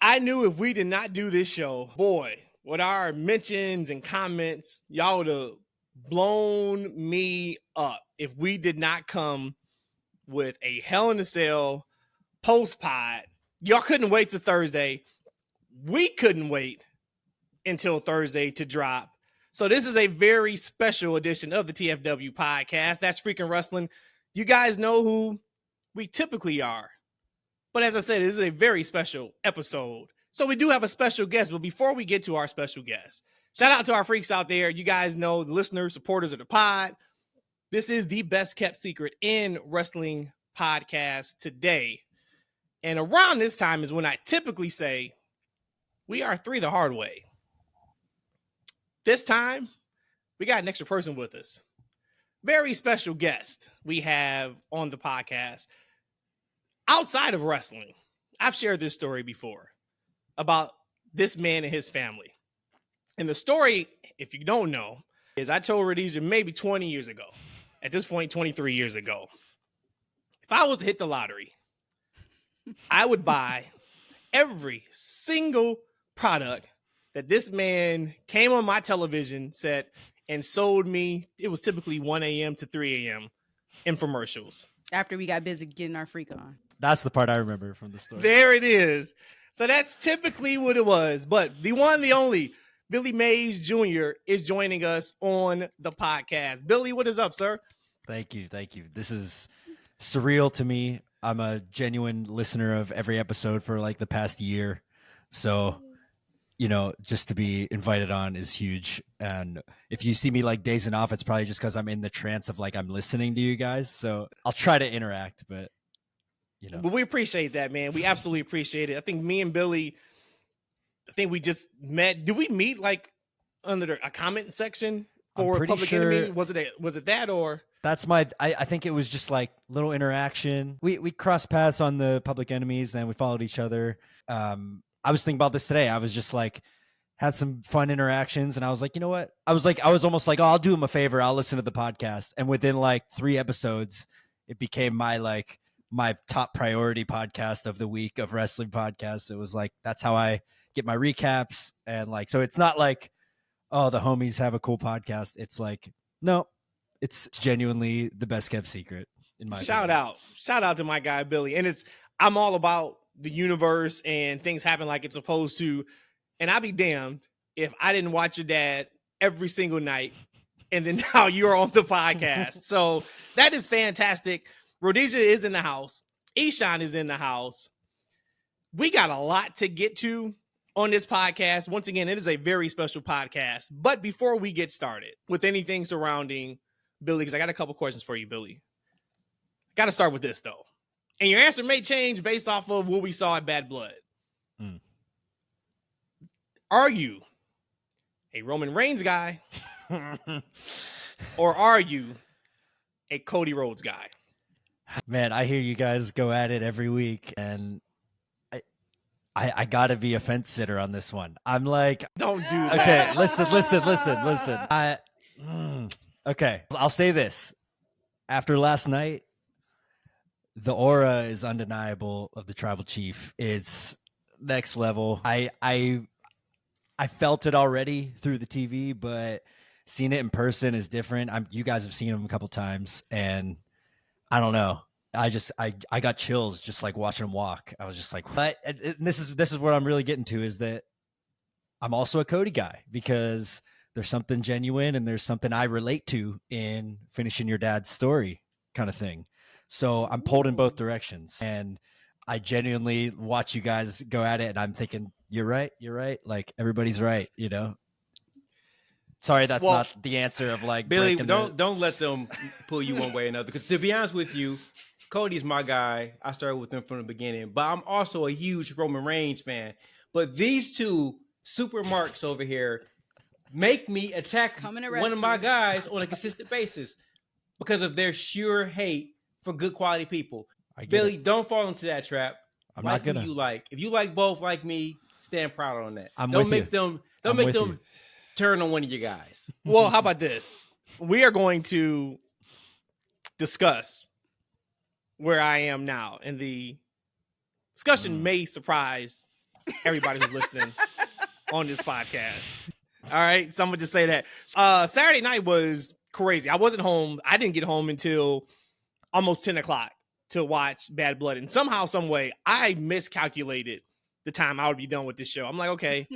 I knew if we did not do this show, boy, with our mentions and comments, y'all would have blown me up if we did not come with a Hell in a Cell post pod. Y'all couldn't wait till Thursday. We couldn't wait until Thursday to drop. So this is a very special edition of the TFW podcast. That's Freaking Wrestling. You guys know who we typically are. But as I said, this is a very special episode. So we do have a special guest. But before we get to our special guest, shout out to our freaks out there. You guys know the listeners, supporters of the pod. This is the best kept secret in wrestling podcast today. And around this time is when I typically say, we are three the hard way. This time, we got an extra person with us. Very special guest we have on the podcast. Outside of wrestling, I've shared this story before about this man and his family. And the story, if you don't know, is I told Rhodesia maybe 20 years ago. At this point, 23 years ago. If I was to hit the lottery, I would buy every single product that this man came on my television set and sold me. It was typically 1 a.m. to 3 a.m. infomercials. After we got busy getting our freak on. That's the part I remember from the story. There it is. So that's typically what it was. But the one, the only, Billy Mays Jr. is joining us on the podcast. Billy, what is up, sir? Thank you. This is surreal to me. I'm a genuine listener of every episode for like the past year. So, you know, just to be invited on is huge. And if you see me like dazing off, it's probably just because I'm in the trance of like I'm listening to you guys. So I'll try to interact, but you know. But we appreciate that, man. We absolutely appreciate it. I think me and Billy, we just met. Did we meet like under a comment section for Public Enemy? Was it that or? That's I think it was just like little interaction. We crossed paths on the Public Enemies and we followed each other. I was thinking about this today. I was just like, had some fun interactions and I was like, you know what? I was almost like, oh, I'll do him a favor. I'll listen to the podcast. And within like 3 episodes, it became my top priority podcast of the week of wrestling podcasts. It was like, that's how I get my recaps. And like, so it's not like, oh, the homies have a cool podcast. It's like, no, it's genuinely the best kept secret in my opinion. Shout out to my guy, Billy. And I'm all about the universe and things happen like it's supposed to. And I'll be damned if I didn't watch your dad every single night. And then now you're on the podcast. So that is fantastic. Rhodesia is in the house. Eshawn is in the house. We got a lot to get to on this podcast. Once again, it is a very special podcast. But before we get started with anything surrounding Billy, because I got a couple questions for you, Billy. Got to start with this, though. And your answer may change based off of what we saw at Bad Blood. Are you a Roman Reigns guy? Or are you a Cody Rhodes guy? Man, I hear you guys go at it every week, and I gotta be a fence sitter on this one. I'm like, don't do that. Okay, listen. Okay, I'll say this. After last night, the aura is undeniable of the Tribal Chief. It's next level. I felt it already through the TV, but seeing it in person is different. You guys have seen him a couple times, and I don't know. I got chills just like watching him walk. I was just like, what? And this is what I'm really getting to is that I'm also a Cody guy because there's something genuine and there's something I relate to in finishing your dad's story kind of thing. So I'm pulled in both directions and I genuinely watch you guys go at it and I'm thinking, you're right. Like everybody's right, you know? Sorry, that's not the answer of like Billy. Don't let them pull you one way or another. Because to be honest with you, Cody's my guy. I started with him from the beginning, but I'm also a huge Roman Reigns fan. But these two super marks over here make me attack one of my guys on a consistent basis because of their sheer hate for good quality people. Billy, don't fall into that trap. I'm not gonna. Who you like. If you like both, like me, stand proud on that. Don't make them turn on one of your guys. Well, how about this? We are going to discuss where I am now, and the discussion may surprise everybody who's listening on this podcast. All right, someone just say that. Saturday night was crazy. I wasn't home. I didn't get home until almost 10 o'clock to watch Bad Blood. And somehow, some way, I miscalculated the time I would be done with this show. I'm like, okay,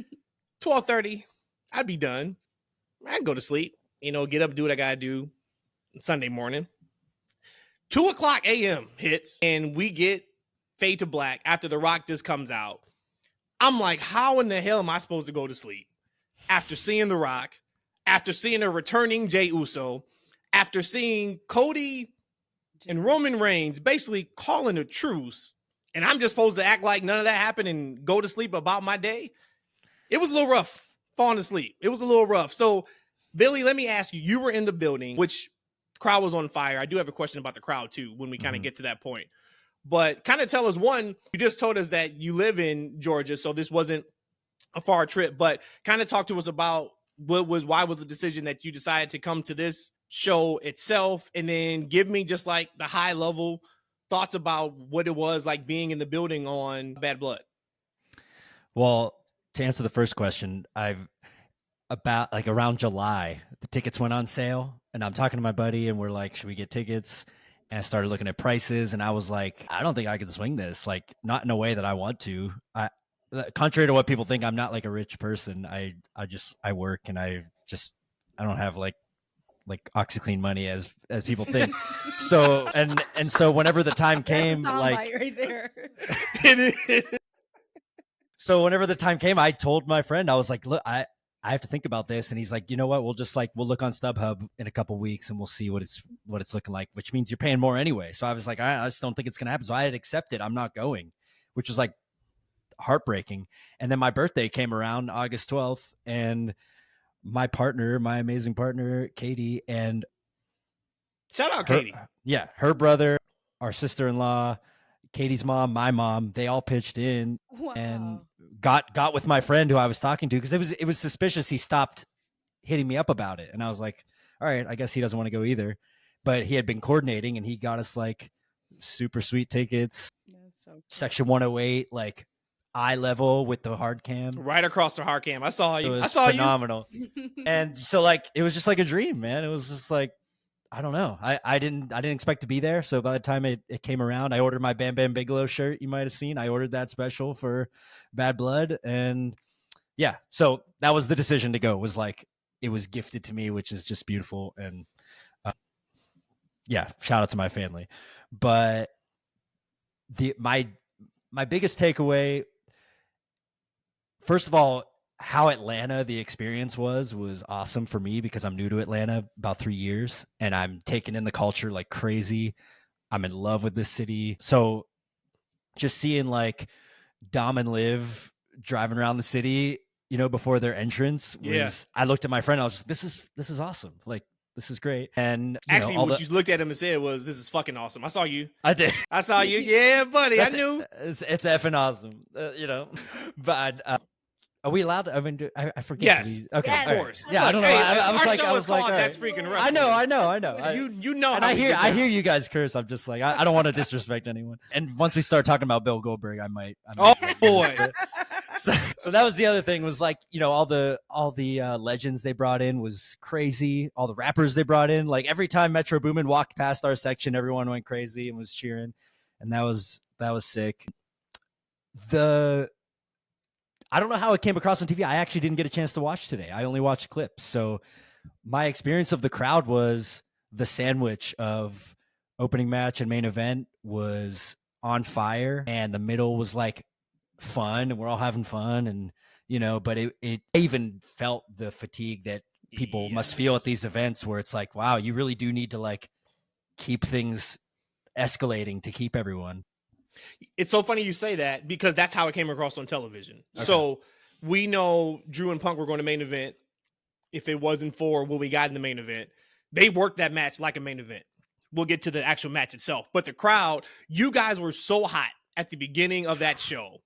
12:30, I'd be done. I'd go to sleep, get up, do what I got to do Sunday morning. 2:00 a.m. hits, and we get Fade to Black after The Rock just comes out. I'm like, how in the hell am I supposed to go to sleep after seeing The Rock, after seeing a returning Jey Uso, after seeing Cody and Roman Reigns basically calling a truce, and I'm just supposed to act like none of that happened and go to sleep about my day? It was a little rough falling asleep. It was a little rough. So, Billy, let me ask you, you were in the building, which the crowd was on fire. I do have a question about the crowd, too, when we kind of get to that point. But kind of tell us, one, you just told us that you live in Georgia, so this wasn't a far trip, but kind of talk to us about why was the decision that you decided to come to this show itself, and then give me just like the high level thoughts about what it was like being in the building on Bad Blood. Well, to answer the first question, around July, the tickets went on sale, and I'm talking to my buddy, and we're like, should we get tickets? And I started looking at prices, and I was like, I don't think I can swing this, like not in a way that I want to. Contrary to what people think, I'm not like a rich person. I work, and I don't have like OxyClean money as people think. So and so whenever the time came, like right there. It is. So whenever the time came, I told my friend, I was like, look, I have to think about this. And he's like, you know what? We'll look on StubHub in a couple weeks and we'll see what it's looking like, which means you're paying more anyway. So I was like, I just don't think it's going to happen. So I had accepted I'm not going, which was like heartbreaking. And then my birthday came around August 12th, and my amazing partner, Katie, and shout out Katie. Yeah. Her brother, our sister-in-law, Katie's mom, my mom, they all pitched in and got with my friend who I was talking to, because it was suspicious. He stopped hitting me up about it, and I was like, all right, I guess he doesn't want to go either. But he had been coordinating, and he got us like super sweet tickets, So cool. section 108, like eye level with the hard cam, right across the hard cam. I saw you. It was I saw phenomenal. And so like it was just like a dream, man. It was just like, I don't know. I didn't expect to be there. So by the time it came around, I ordered my Bam Bam Bigelow shirt. You might have seen. I ordered that special for Bad Blood, and yeah. So that was the decision to go. Was like it was gifted to me, which is just beautiful. And yeah, shout out to my family. But my biggest takeaway, first of all, how Atlanta, the experience was awesome for me, because I'm new to Atlanta, about 3 years, and I'm taking in the culture like crazy. I'm in love with this city. So just seeing like Dom and Liv driving around the city, before their entrance was, I looked at my friend, I was just, this is awesome. Like, this is great. And actually, what you looked at him and said was, this is fucking awesome. I saw you. I did. I saw you. Yeah, buddy. I knew. It's effing awesome. But are we allowed to? I mean, I forget. Yes. Okay. Yes. Of course. Yeah, I don't know. Hey, I was like, that's freaking wrestling. I know. You know. And I hear you guys curse. I'm just like, I don't want to disrespect anyone. And once we start talking about Bill Goldberg, I might oh boy. So that was the other thing, was like, all the legends they brought in was crazy. All the rappers they brought in, like every time Metro Boomin walked past our section, everyone went crazy and was cheering, and that was sick. I don't know how it came across on TV. I actually didn't get a chance to watch today. I only watched clips. So my experience of the crowd was the sandwich of opening match and main event was on fire, and the middle was like fun, and we're all having fun, and but it even felt the fatigue that people must feel at these events, where it's like, wow, you really do need to like keep things escalating to keep everyone. It's so funny you say that, because that's how it came across on television. Okay. So we know Drew and Punk were going to main event. If it wasn't for what we got in the main event, they worked that match like a main event. We'll get to the actual match itself. But the crowd, you guys were so hot at the beginning of that show.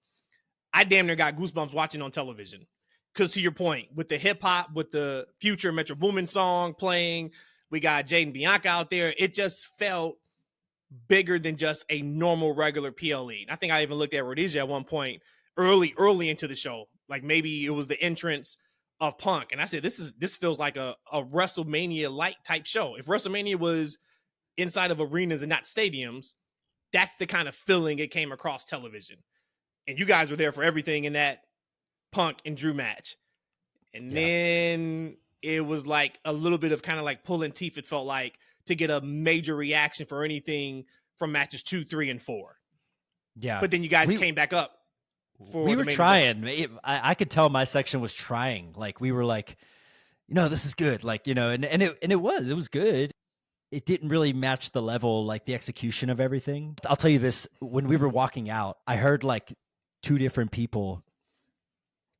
I damn near got goosebumps watching on television. Because to your point, with the hip hop, with the Future Metro Boomin song playing, we got Jaden Bianca out there. It just felt bigger than just a normal regular PLE. I think I even looked at Rhodesia at one point early into the show. Like maybe it was the entrance of Punk. And I said, this feels like a WrestleMania light type show. If WrestleMania was inside of arenas and not stadiums, that's the kind of feeling it came across television. And you guys were there for everything in that Punk and Drew match. And then it was like a little bit of kind of like pulling teeth, it felt like, to get a major reaction for anything from matches 2, 3, and 4. Yeah. But then you guys came back up. We were trying. I could tell my section was trying. Like, we were like, this is good. Like, and it was good. It didn't really match the level, like the execution of everything. I'll tell you this, when we were walking out, I heard like 2 different people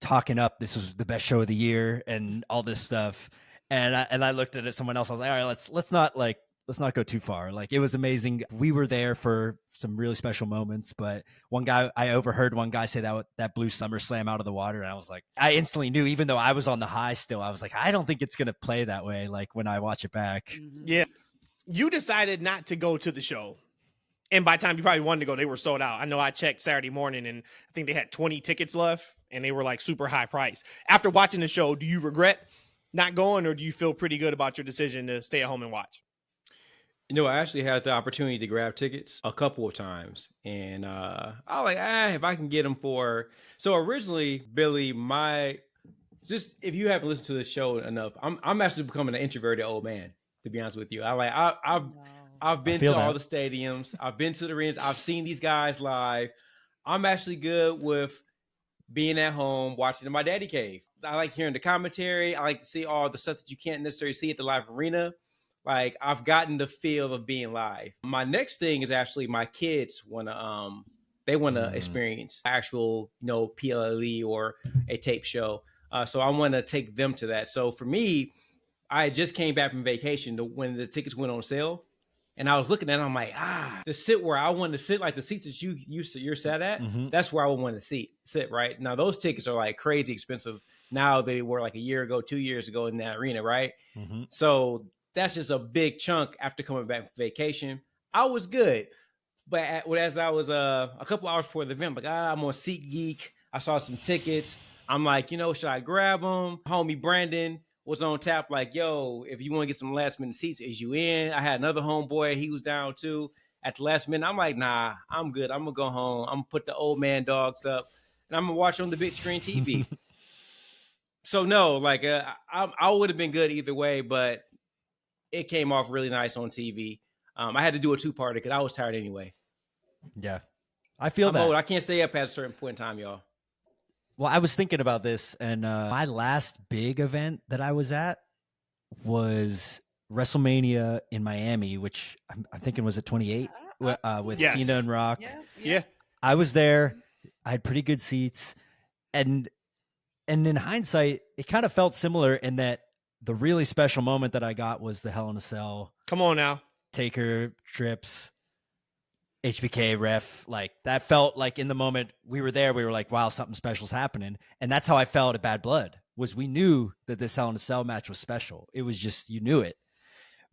talking up this was the best show of the year and all this stuff. And I looked at it, someone else, I was like, all right, let's not go too far. Like, it was amazing. We were there for some really special moments, but I overheard one guy say that blew SummerSlam out of the water. And I was like, I instantly knew, even though I was on the high still, I was like, I don't think it's going to play that way. Like, when I watch it back. Mm-hmm. Yeah. You decided not to go to the show. And by the time you probably wanted to go, they were sold out. I know I checked Saturday morning and I think they had 20 tickets left and they were like super high price. After watching the show, do you regret not going, or do you feel pretty good about your decision to stay at home and watch? I actually had the opportunity to grab tickets a couple of times, and I was like, if I can get them for. So originally, Billy, if you haven't listened to the show enough, I'm actually becoming an introverted old man. To be honest with you, I've been to all the stadiums, I've been to the arenas, I've seen these guys live. I'm actually good with being at home watching in my daddy cave. I like hearing the commentary. I like to see all the stuff that you can't necessarily see at the live arena. Like, I've gotten the feel of being live. My next thing is actually my kids want to experience actual, PLE or a tape show. So I want to take them to that. So for me, I just came back from vacation when the tickets went on sale, and I was looking at it, I'm like, to sit where I wanted to sit, like the seats that you're sat at, that's where I would want to sit, right? Now, those tickets are like crazy expensive now. They were like a year ago, 2 years ago in that arena, right? Mm-hmm. So that's just a big chunk after coming back from vacation. I was good. But as I was a couple hours before the event, like, I'm on SeatGeek. I saw some tickets. I'm like, should I grab them? Homie Brandon was on tap, like, yo, if you want to get some last minute seats, is you in? I had another homeboy, he was down too at the last minute. I'm like, nah, I'm good. I'm gonna go home. I'm gonna put the old man dogs up and I'm gonna watch on the big screen TV. So no, like, I would have been good either way, but it came off really nice on TV. I had to do a 2-parter because I was tired anyway. Yeah, I feel that. Old. I can't stay up at a certain point in time, y'all. Well, I was thinking about this, and my last big event that I was at was WrestleMania in Miami, which I'm thinking was at 28 with Cena and Rock. Yeah. I was there. I had pretty good seats, and in hindsight, it kind of felt similar in that the really special moment that I got was the Hell in a Cell. Come on now. Taker, Trips, HBK, ref. Like, that felt like in the moment we were there, we were like, wow, something special's happening. And that's how I felt at Bad Blood, was we knew that this Hell in a Cell match was special. It was just, you knew it.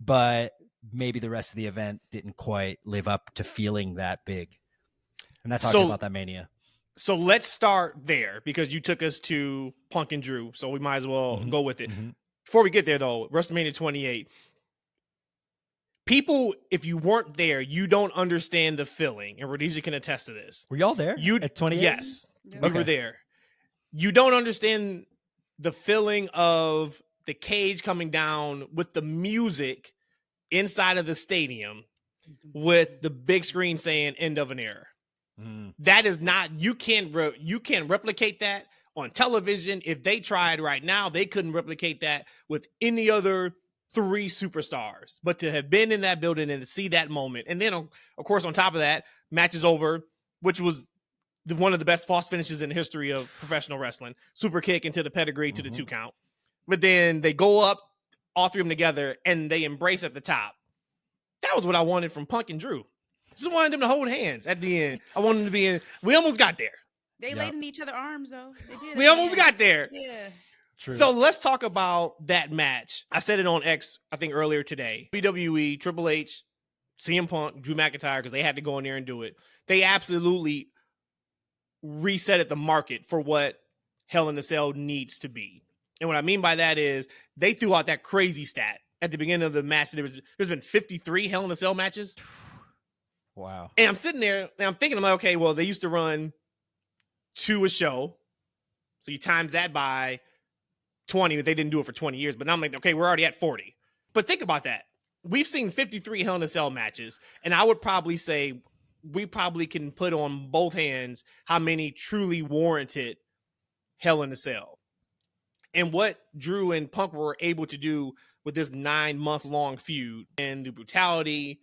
But maybe the rest of the event didn't quite live up to feeling that big. And that's how I feel about that Mania. So let's start there, because you took us to Punk and Drew, so we might as well go with it. Before we get there, though, WrestleMania 28, people, if you weren't there, you don't understand the feeling, and Rhodesia can attest to this. Were y'all there at 28? Yes, we were there. You don't understand the feeling of the cage coming down with the music inside of the stadium with the big screen saying end of an era. That is not, you can't replicate that on television. If they tried right now, they couldn't replicate that with any other 3 superstars. But to have been in that building and to see that moment, and then of course on top of that, match is over, which was one of the best false finishes in the history of professional wrestling. Super kick into the pedigree to the 2 count. But then they go up, all 3 of them together, and they embrace at the top. That was what I wanted from Punk and Drew. Just wanted them to hold hands at the end. I wanted them to be in. We almost got there. They laid in each other's arms, though. They did. We almost got there. Yeah. True. So let's talk about that match. I said it on X, I think earlier today. WWE, Triple H, CM Punk, Drew McIntyre, because they had to go in there and do it. They absolutely reset the market for what Hell in a Cell needs to be. And what I mean by that is they threw out that crazy stat at the beginning of the match. There's been 53 Hell in a Cell matches. Wow. And I'm sitting there and I'm thinking, I'm like, okay, well, they used to run 2 a show. So you times that by 20, but they didn't do it for 20 years. But now I'm like, okay, we're already at 40. But think about that. We've seen 53 Hell in a Cell matches, and I would probably say we probably can put on both hands how many truly warranted Hell in a Cell. And what Drew and Punk were able to do with this 9-month-long feud, and the brutality,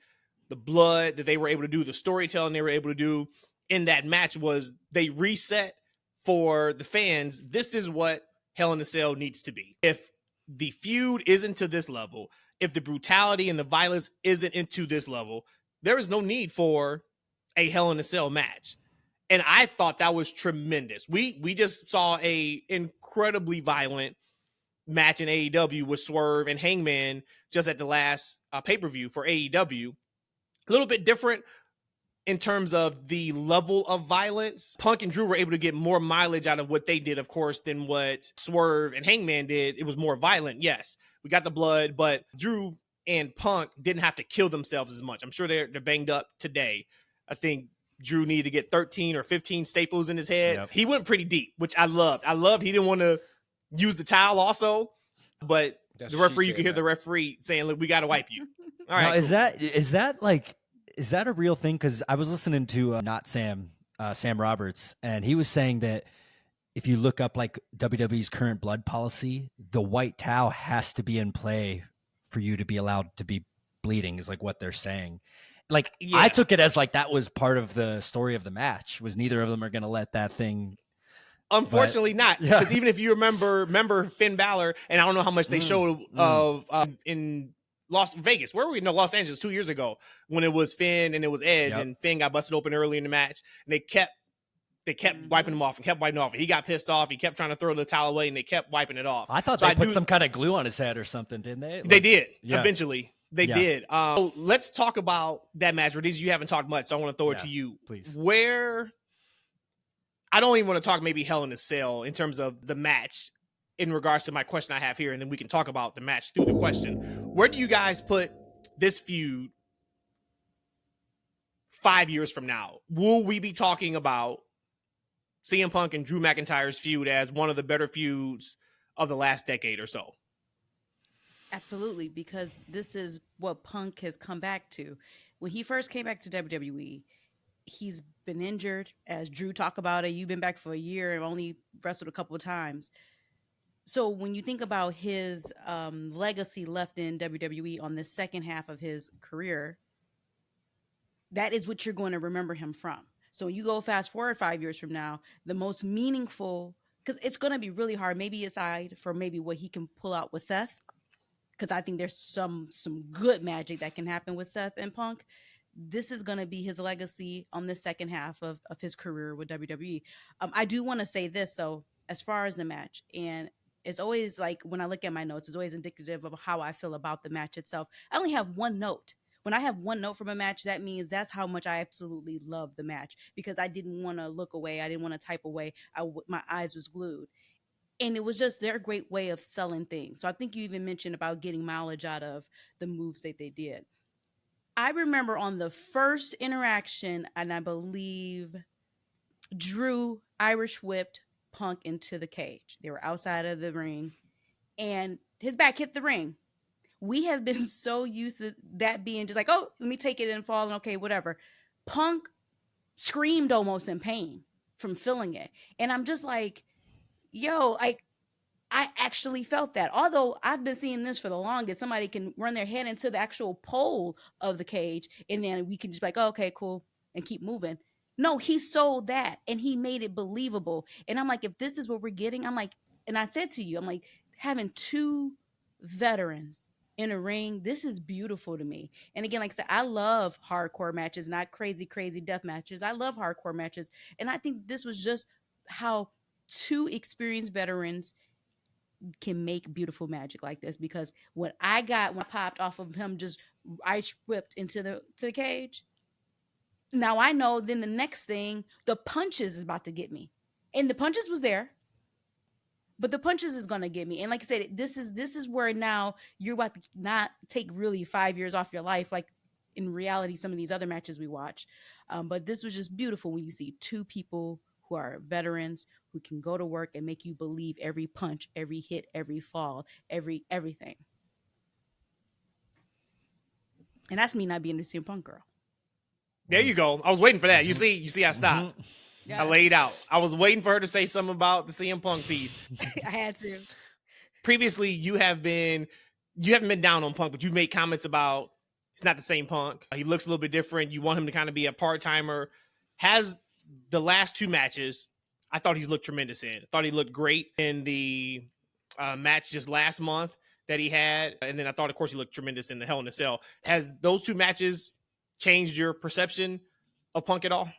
the blood that they were able to do, the storytelling they were able to do in that match, was they reset for the fans. This is what Hell in a Cell needs to be. If the feud isn't to this level, if the brutality and the violence isn't into this level, there is no need for a Hell in a Cell match. And I thought that was tremendous. We just saw a incredibly violent match in AEW with Swerve and Hangman just at the last pay-per-view for AEW. A little bit different in terms of the level of violence. Punk and Drew were able to get more mileage out of what they did, of course, than what Swerve and Hangman did. It was more violent. Yes, we got the blood, but Drew and Punk didn't have to kill themselves as much. I'm sure they're banged up today. I think Drew needed to get 13 or 15 staples in his head. Yep. He went pretty deep, which I loved. He didn't want to use the towel also, but the referee, you can hear the referee saying, look, we got to wipe you. All right. Now, cool. Is that a real thing? Because I was listening to Sam Roberts, and he was saying that if you look up like WWE's current blood policy, the white towel has to be in play for you to be allowed to be bleeding, is like what they're saying. Like, yeah. I took it as like that was part of the story of the match, was neither of them are going to let that thing. Unfortunately not, because even if you remember Finn Balor, and I don't know how much they showed of in Las Vegas, where were we? No, Los Angeles 2 years ago, when it was Finn and it was Edge, and Finn got busted open early in the match, and they kept wiping him off and kept wiping off. He got pissed off. He kept trying to throw the towel away, and they kept wiping it off. I thought they put some kind of glue on his head or something, didn't they? They did eventually. They did. So let's talk about that match. Radiz, you haven't talked much, so I want to throw it to you. Please. Where I don't even want to talk maybe Hell in a Cell in terms of the match in regards to my question I have here, and then we can talk about the match through the question. Where do you guys put this feud 5 years from now? Will we be talking about CM Punk and Drew McIntyre's feud as one of the better feuds of the last decade or so? Absolutely, because this is what Punk has come back to. When he first came back to WWE, he's been injured. As Drew talked about it, you've been back for a year and only wrestled a couple of times. So when you think about his legacy left in WWE on the second half of his career, that is what you're going to remember him from. So when you go fast forward 5 years from now, the most meaningful, because it's going to be really hard, maybe aside for maybe what he can pull out with Seth, because I think there's some good magic that can happen with Seth and Punk. This is going to be his legacy on the second half of his career with WWE. I do want to say this, though, as far as the match, and it's always like when I look at my notes, it's always indicative of how I feel about the match itself. I only have one note. When I have one note from a match, that means that's how much I absolutely love the match, because I didn't want to look away. I didn't want to type away. My eyes was glued. And it was just their great way of selling things. So I think you even mentioned about getting mileage out of the moves that they did. I remember on the first interaction, and I believe Drew Irish whipped Punk into the cage. They were outside of the ring, and his back hit the ring. We have been so used to that being just like, oh, let me take it and fall, and okay, whatever. Punk screamed almost in pain from feeling it. And I'm just like, yo, I actually felt that. Although I've been seeing this for the longest, somebody can run their head into the actual pole of the cage, and then we can just be like, oh, okay, cool, and keep moving. No, he sold that, and he made it believable. And I'm like, if this is what we're getting, I'm like, and I said to you, I'm like, having two veterans in a ring, this is beautiful to me. And again, like I said, I love hardcore matches, not crazy death matches. I love hardcore matches. And I think this was just how two experienced veterans can make beautiful magic like this, because when I popped off of him just ice whipped into the cage, Now I know then the next thing, the punches is about to get me. And the punches was there, but the punches is gonna get me. And like I said, this is where now you're about to not take really 5 years off your life, like in reality, some of these other matches we watch. But this was just beautiful when you see two people who are veterans who can go to work and make you believe every punch, every hit, every fall, everything. And that's me not being a CM Punk girl. There you go. I was waiting for that. You see, I stopped. Yeah. I laid out. I was waiting for her to say something about the CM Punk piece. I had to. Previously, you haven't been down on Punk, but you've made comments about it's not the same Punk. He looks a little bit different. You want him to kind of be a part-timer. Has the last two matches, I thought he's looked tremendous in. I thought he looked great in the match just last month that he had. And then I thought, of course, he looked tremendous in the Hell in a Cell. Has those two matches changed your perception of Punk at all?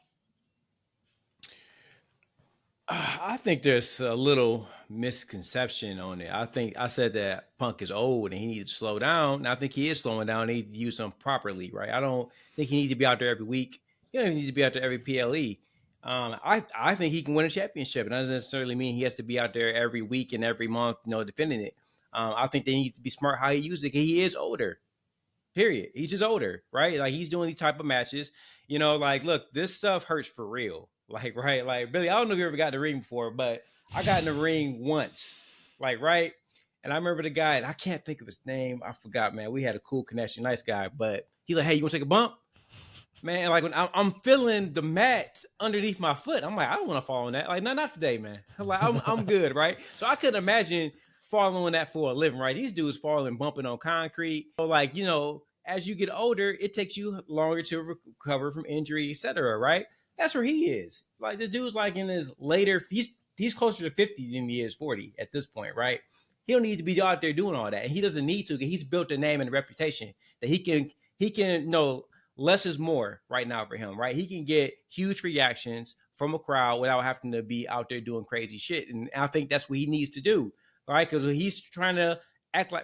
I think there's a little misconception on it. I think I said that Punk is old and he needs to slow down. And I think he is slowing down. He needs to use him properly, right? I don't think he needs to be out there every week. He don't even need to be out there every PLE. I think he can win a championship. It doesn't necessarily mean he has to be out there every week and every month, defending it. I think they need to be smart how he uses it. He is older. Period. He's just older, right? Like he's doing these type of matches. Like, look, this stuff hurts for real. Like, right? Like, Billy, I don't know if you ever got in the ring before, but I got in the ring once. Like, right? And I remember the guy, and I can't think of his name. I forgot, man. We had a cool connection, nice guy. But he's like, hey, you want to take a bump? Man, like when I'm feeling the mat underneath my foot, I'm like, I don't want to fall on that. Like, no, not today, man. Like, I'm good, right? So I couldn't imagine following that for a living, right? These dudes falling, bumping on concrete. So like, as you get older, it takes you longer to recover from injury, etc. Right? That's where he is. Like the dude's like in his later, he's closer to 50 than he is 40 at this point, right? He don't need to be out there doing all that, and he doesn't need to. He's built a name and a reputation that he can less is more right now for him, right? He can get huge reactions from a crowd without having to be out there doing crazy shit, and I think that's what he needs to do. Right, because when he's trying to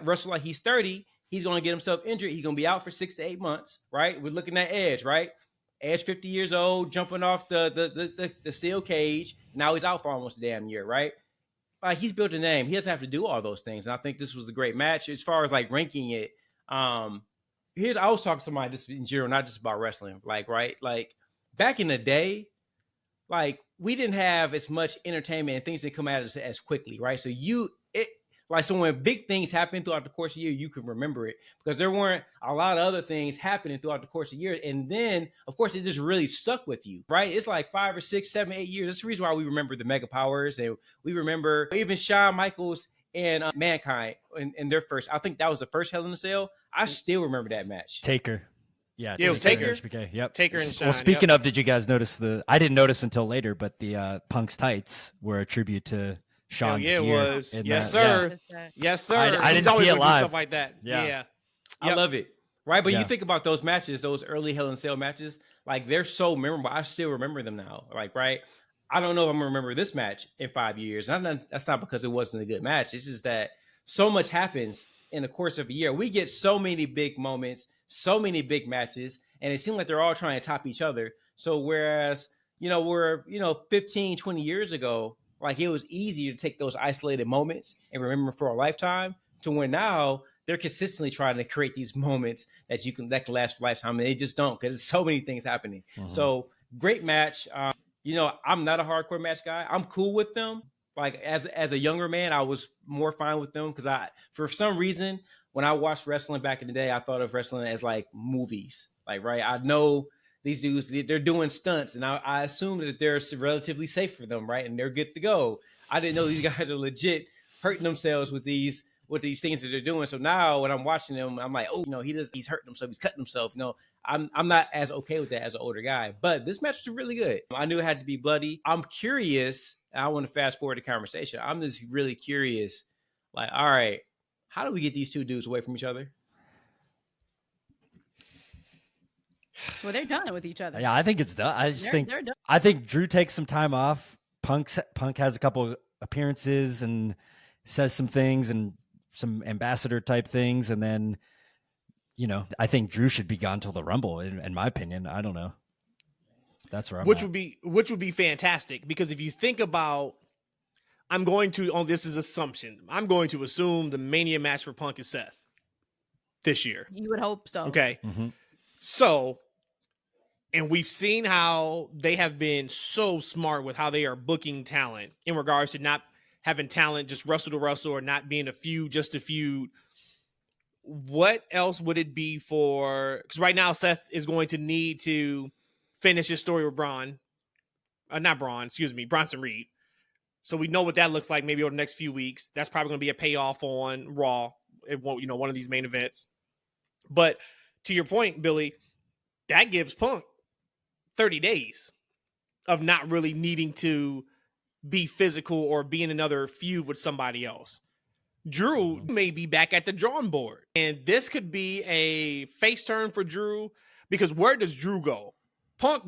wrestle like he's 30, he's going to get himself injured. He's going to be out for 6 to 8 months, right? We're looking at Edge, right? Edge, 50 years old, jumping off the steel cage. Now he's out for almost a damn year, right? Like he's built a name. He doesn't have to do all those things. And I think this was a great match. As far as like ranking it, I was talking to somebody just in general, not just about wrestling. Like, right? Like back in the day, like we didn't have as much entertainment and things that come at us as quickly, right? So so when big things happen throughout the course of the year, you can remember it because there weren't a lot of other things happening throughout the course of the year. And then, of course, it just really stuck with you, right? It's like 5 or 6, 7, 8 years. That's the reason why we remember the Mega Powers, and we remember even Shawn Michaels and Mankind in their first. I think that was the first Hell in a Cell. I still remember that match. Taker. Yeah, it was Taker. HBK. Yep. Taker and Shawn. Well, speaking of, did you guys notice I didn't notice until later, but the Punk's tights were a tribute to Sean's gear. It was. Yes, sir. Yeah. Yes, sir. I didn't He's see it always live. Stuff like that. Yeah. I love it. Right. But Yeah. you think about those matches, those early Hell in a Cell matches, like they're so memorable. I still remember them now. Like, right. I don't know if I'm going to remember this match in 5 years. That's not because it wasn't a good match. It's just that so much happens in the course of a year. We get so many big moments, so many big matches, and it seems like they're all trying to top each other. So whereas, we're 15, 20 years ago, like it was easier to take those isolated moments and remember for a lifetime to when now they're consistently trying to create these moments that can last for a lifetime. And they just don't, because there's so many things happening. Mm-hmm. So great match. I'm not a hardcore match guy. I'm cool with them. Like as a younger man, I was more fine with them because for some reason, when I watched wrestling back in the day, I thought of wrestling as like movies. Like, right. I know these dudes, they're doing stunts, and I assume that they're relatively safe for them, right? And they're good to go. I didn't know these guys are legit hurting themselves with these things that they're doing. So now when I'm watching them, I'm like, he's hurting himself, he's cutting himself. I'm not as okay with that as an older guy. But this match was really good. I knew it had to be bloody. I'm curious. I want to fast forward the conversation. I'm just really curious. Like, all right, how do we get these two dudes away from each other? Well, they're done with each other. Yeah, I think it's done. I think Drew takes some time off. Punk has a couple appearances and says some things and some ambassador type things, and then I think Drew should be gone till the Rumble. In my opinion, I don't know. That's where I'm which at. would be fantastic, because if you think about, this is assumption. I'm going to assume the Mania match for Punk is Seth this year. You would hope so. Okay. Mm-hmm. So, and we've seen how they have been so smart with how they are booking talent in regards to not having talent just wrestle to wrestle, or not being a feud, just a feud. What else would it be for? Because right now Seth is going to need to finish his story with Bronson Reed. So we know what that looks like maybe over the next few weeks. That's probably going to be a payoff on Raw. It won't, one of these main events. But to your point, Billy, that gives Punk 30 days of not really needing to be physical or be in another feud with somebody else. Drew may be back at the drawing board, and this could be a face turn for Drew, because where does Drew go? Punk,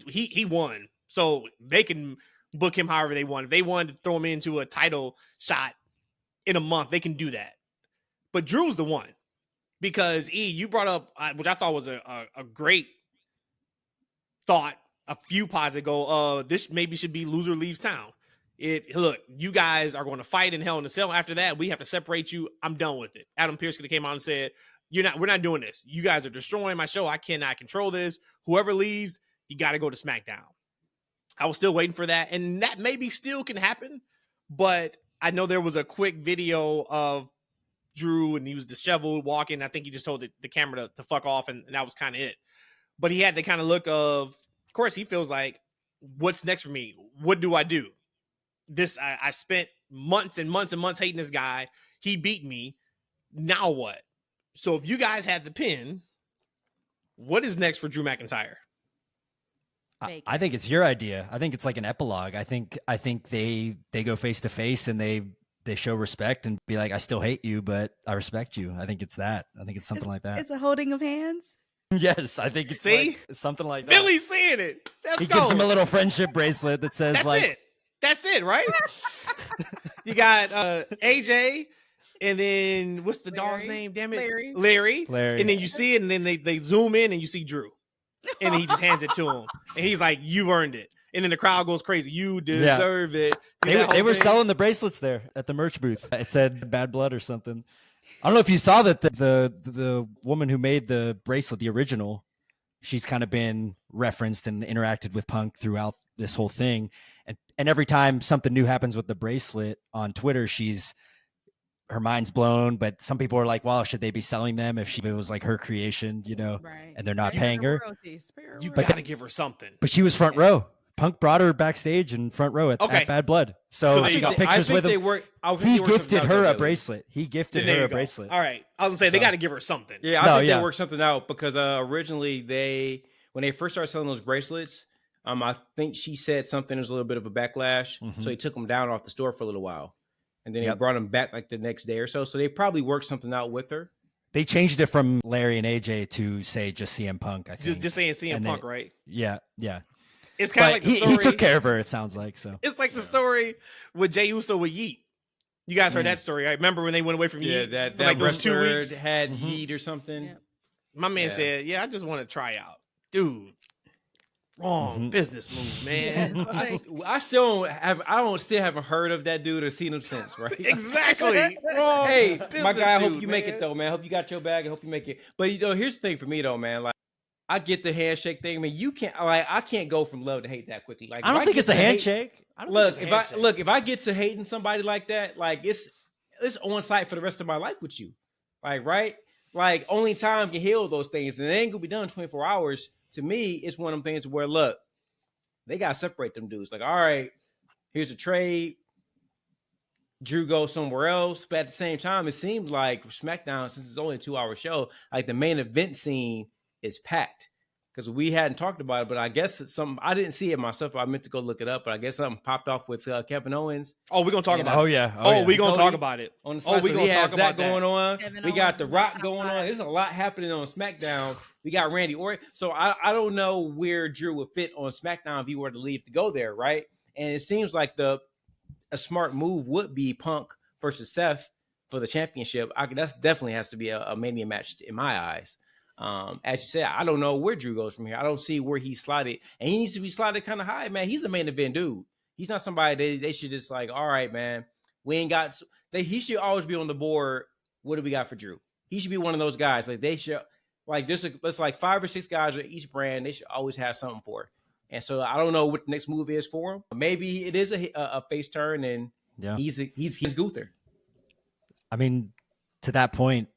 he won, so they can book him however they want. If they wanted to throw him into a title shot in a month, they can do that. But Drew's the one, because you brought up, which I thought was a great thought a few pods ago. This maybe should be loser leaves town. Look, you guys are going to fight in Hell in a Cell. After that, we have to separate you. I'm done with it. Adam Pearce could have came out and said, we're not doing this. You guys are destroying my show. I cannot control this. Whoever leaves, you got to go to SmackDown. I was still waiting for that, and that maybe still can happen, but I know there was a quick video of Drew, and he was disheveled walking. I think he just told the camera to fuck off, and that was kind of it. But he had the kind of look of course, he feels like, what's next for me? What do I do? I spent months and months and months hating this guy. He beat me. Now what? So if you guys had the pin, what is next for Drew McIntyre? I think it's your idea. I think it's like an epilogue. I think they go face to face and they show respect and be like, I still hate you, but I respect you. I think it's that. I think it's something like that. It's a holding of hands. Yes, I think it's like something like that. Billy's saying it. He gives him a little friendship bracelet that says That's it, right? You got AJ, and then what's the dog's name? Damn it, Larry. And then you see it, and then they zoom in, and you see Drew, and then he just hands it to him, and he's like, "You earned it." And then the crowd goes crazy. You deserve it. They were selling the bracelets there at the merch booth. It said "Bad Blood" or something. I don't know if you saw that the woman who made the bracelet, the original, she's kind of been referenced and interacted with Punk throughout this whole thing. And every time something new happens with the bracelet on Twitter, her mind's blown. But some people are like, well, should they be selling them if it was like her creation, right. and they're not paying her? You got to give her something. But she was front row. Punk brought her backstage in front row at Bad Blood. So she got pictures with him. He gifted her a bracelet. He gifted her a bracelet. All right. I was going to say, they got to give her something. Yeah, I think they worked something out because originally when they first started selling those bracelets, I think she said something. There was a little bit of a backlash. Mm-hmm. So they took them down off the store for a little while. And then they brought them back like the next day or so. So they probably worked something out with her. They changed it from Larry and AJ to say just CM Punk, I think. Just saying CM Punk, right? Yeah. It's kind of like the story. He took care of her, it sounds like. So it's like the story with Jey Uso with Yeet. You guys heard that story, right? Remember when they went away from Yeet? Yeah, that like those 2 wrestler weeks had Yeet or something. Yeah. My man said, I just want to try out. Dude, wrong business move, man. Yeah, I still haven't heard of that dude or seen him since, right? Exactly. Wrong. Hey, my guy, I dude, hope you make it though, man. I hope you got your bag. I hope you make it. But here's the thing for me though, man. Like, I get the handshake thing. I mean, you can't. I can't go from love to hate that quickly. Like, I don't think it's a handshake. If I get to hating somebody like that, like it's on site for the rest of my life with you, like right. Like only time can heal those things, and it ain't gonna be done in 24 hours. To me, it's one of them things where look, they gotta separate them dudes. Like, all right, here's a trade. Drew goes somewhere else, but at the same time, it seems like SmackDown, since it's only a 2-hour show, like the main event scene is packed because we hadn't talked about it. But I guess it's something I didn't see it myself. I meant to go look it up, but I guess something popped off with Kevin Owens. Oh, we're gonna talk about it. Oh yeah. We're gonna talk about it. On the side. We're gonna talk about that going on. Kevin we got Owens The Rock going on. There's a lot happening on SmackDown. We got Randy Orton. So I don't know where Drew would fit on SmackDown if he were to leave to go there, right? And it seems like a smart move would be Punk versus Seth for the championship. That's definitely has to be a Mania match in my eyes. As you said, I don't know where Drew goes from here. I don't see where he's slotted, and he needs to be slotted kind of high, man. He's a main event dude. He's not somebody they should just like, all right, man, we ain't got. He should always be on the board. What do we got for Drew? He should be one of those guys. Like they should, like there's like 5 or 6 guys at each brand. They should always have something for. And so I don't know what the next move is for him. Maybe it is a face turn, and he's Gunther. I mean, to that point,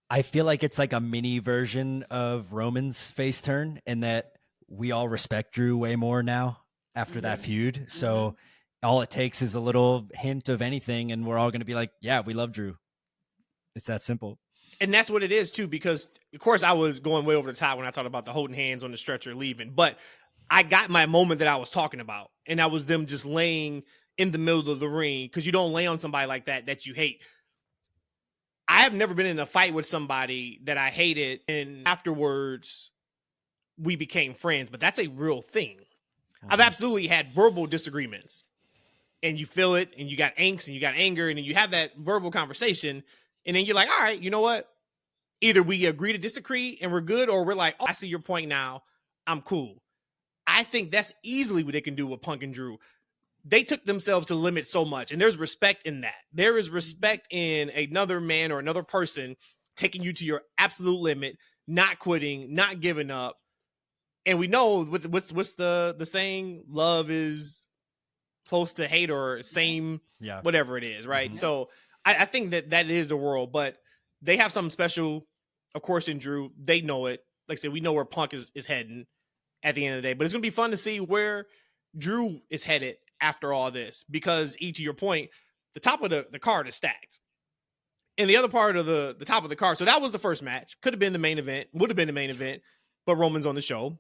I feel like it's like a mini version of Roman's face turn in that we all respect Drew way more now after that feud. So all it takes is a little hint of anything, and we're all going to be like, yeah, we love Drew. It's that simple. And that's what it is, too, because, of course, I was going way over the top when I talked about the holding hands on the stretcher leaving. But I got my moment that I was talking about, and that was them just laying in the middle of the ring, because you don't lay on somebody like that you hate. I have never been in a fight with somebody that I hated, and afterwards we became friends, but that's a real thing. I've absolutely had verbal disagreements, and you feel it, and you got angst, and you got anger, and then you have that verbal conversation, and then you're like, all right, you know what? Either we agree to disagree and we're good, or we're like, oh, I see your point now. I'm cool. I think that's easily what they can do with Punk and Drew. They took themselves to the limit so much, and there's respect in that. There is respect in another man or another person taking you to your absolute limit, not quitting, not giving up. And we know what's the saying, love is close to hate, or same, whatever it is, right? Mm-hmm. So I think that is the world, but they have something special, of course, in Drew. They know it. Like I said, we know where Punk is heading at the end of the day, but it's going to be fun to see where Drew is headed after all this, because to your point, the top of the card is stacked, and the other part of the top of the card. So that was the first match. Could have been the main event, would have been the main event, but Roman's on the show,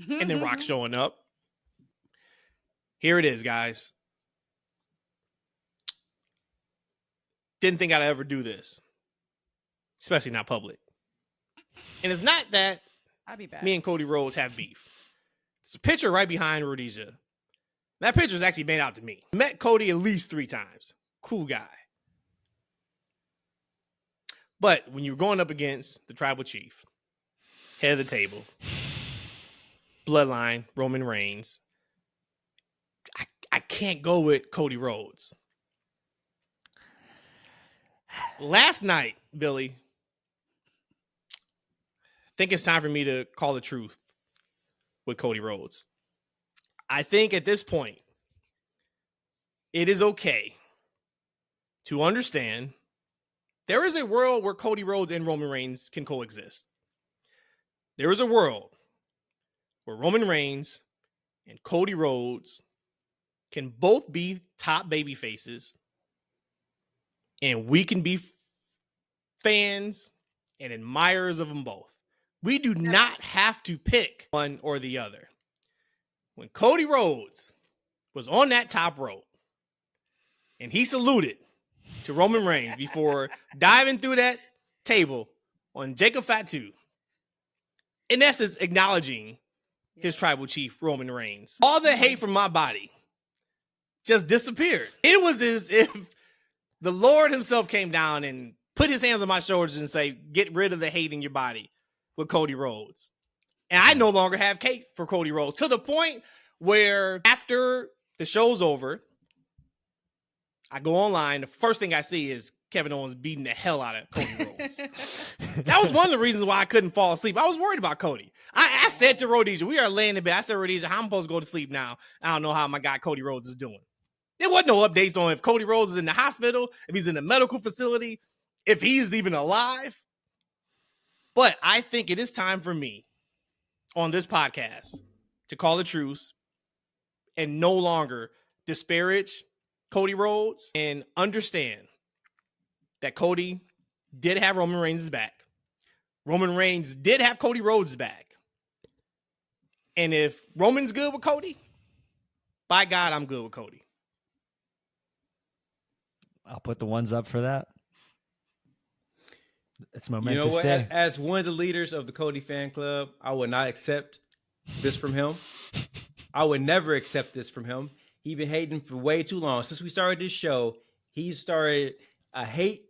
and then Rock showing up. Here it is, guys. Didn't think I'd ever do this, especially not public. And it's not that I'll be back. Me and Cody Rhodes have beef. There's a picture right behind Rhodesia. That picture is actually made out to me. I met Cody at least 3 times. Cool guy. But when you're going up against the tribal chief, head of the table, bloodline, Roman Reigns, I can't go with Cody Rhodes. Last night, Billy, I think it's time for me to call the truth with Cody Rhodes. I think at this point, it is okay to understand there is a world where Cody Rhodes and Roman Reigns can coexist. There is a world where Roman Reigns and Cody Rhodes can both be top baby faces, and we can be fans and admirers of them both. We do not have to pick one or the other. When Cody Rhodes was on that top rope and he saluted to Roman Reigns before diving through that table on Jacob Fatu, in essence, acknowledging his tribal chief, Roman Reigns, all the hate from my body just disappeared. It was as if the Lord himself came down and put his hands on my shoulders and say, get rid of the hate in your body with Cody Rhodes. And I no longer have hate for Cody Rhodes, to the point where after the show's over, I go online. The first thing I see is Kevin Owens beating the hell out of Cody Rhodes. That was one of the reasons why I couldn't fall asleep. I was worried about Cody. I said to Rhodesia, we are laying in bed. I said, Rhodesia, how am I supposed to go to sleep now? I don't know how my guy Cody Rhodes is doing. There wasn't no updates on if Cody Rhodes is in the hospital, if he's in a medical facility, if he's even alive. But I think it is time for me on this podcast to call a truce and no longer disparage Cody Rhodes, and understand that Cody did have Roman Reigns' back. Roman Reigns did have Cody Rhodes' back. And if Roman's good with Cody, by God, I'm good with Cody. I'll put the ones up for that. It's momentous. You know what? Day. As one of the leaders of the Cody fan club, I would not accept this from him. I would never accept this from him. He's been hating for way too long. Since we started this show, he started a hate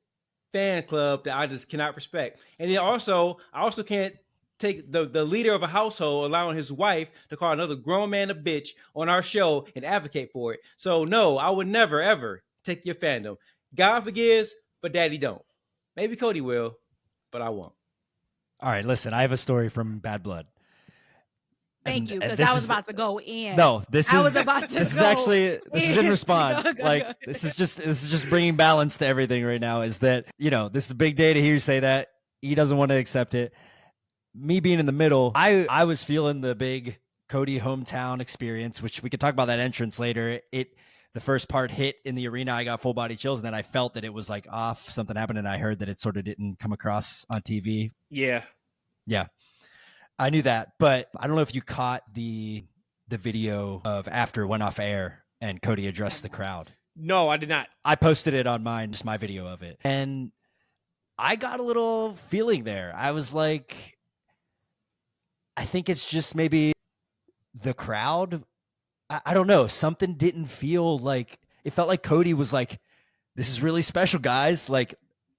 fan club that I just cannot respect. And then also, I also can't take the leader of a household allowing his wife to call another grown man a bitch on our show and advocate for it. So no, I would never ever take your fandom. God forgives, but Daddy don't. Maybe Cody will, but I won't. All right, listen, I have a story from Bad Blood. Thank you, because this I was is- about to go in. No, this I is was about to this is go actually this is in in. response. Go, go, Like go. this is just bringing balance to everything right now. Is that, you know, this is a big day to hear you say that. He doesn't want to accept it. Me being in the middle, I was feeling the big Cody hometown experience, which we could talk about that entrance later. The first part hit in the arena, I got full body chills, and then I felt that it was like off, something happened, and I heard that it sort of didn't come across on TV. Yeah. I knew that, but I don't know if you caught the video of after it went off air and Cody addressed the crowd. No, I did not. I posted it on mine, just my video of it. And I got a little feeling there. I was like, I think it's just maybe the crowd. I don't know. Something didn't feel like, it felt like Cody was like, this is really special, guys. Like,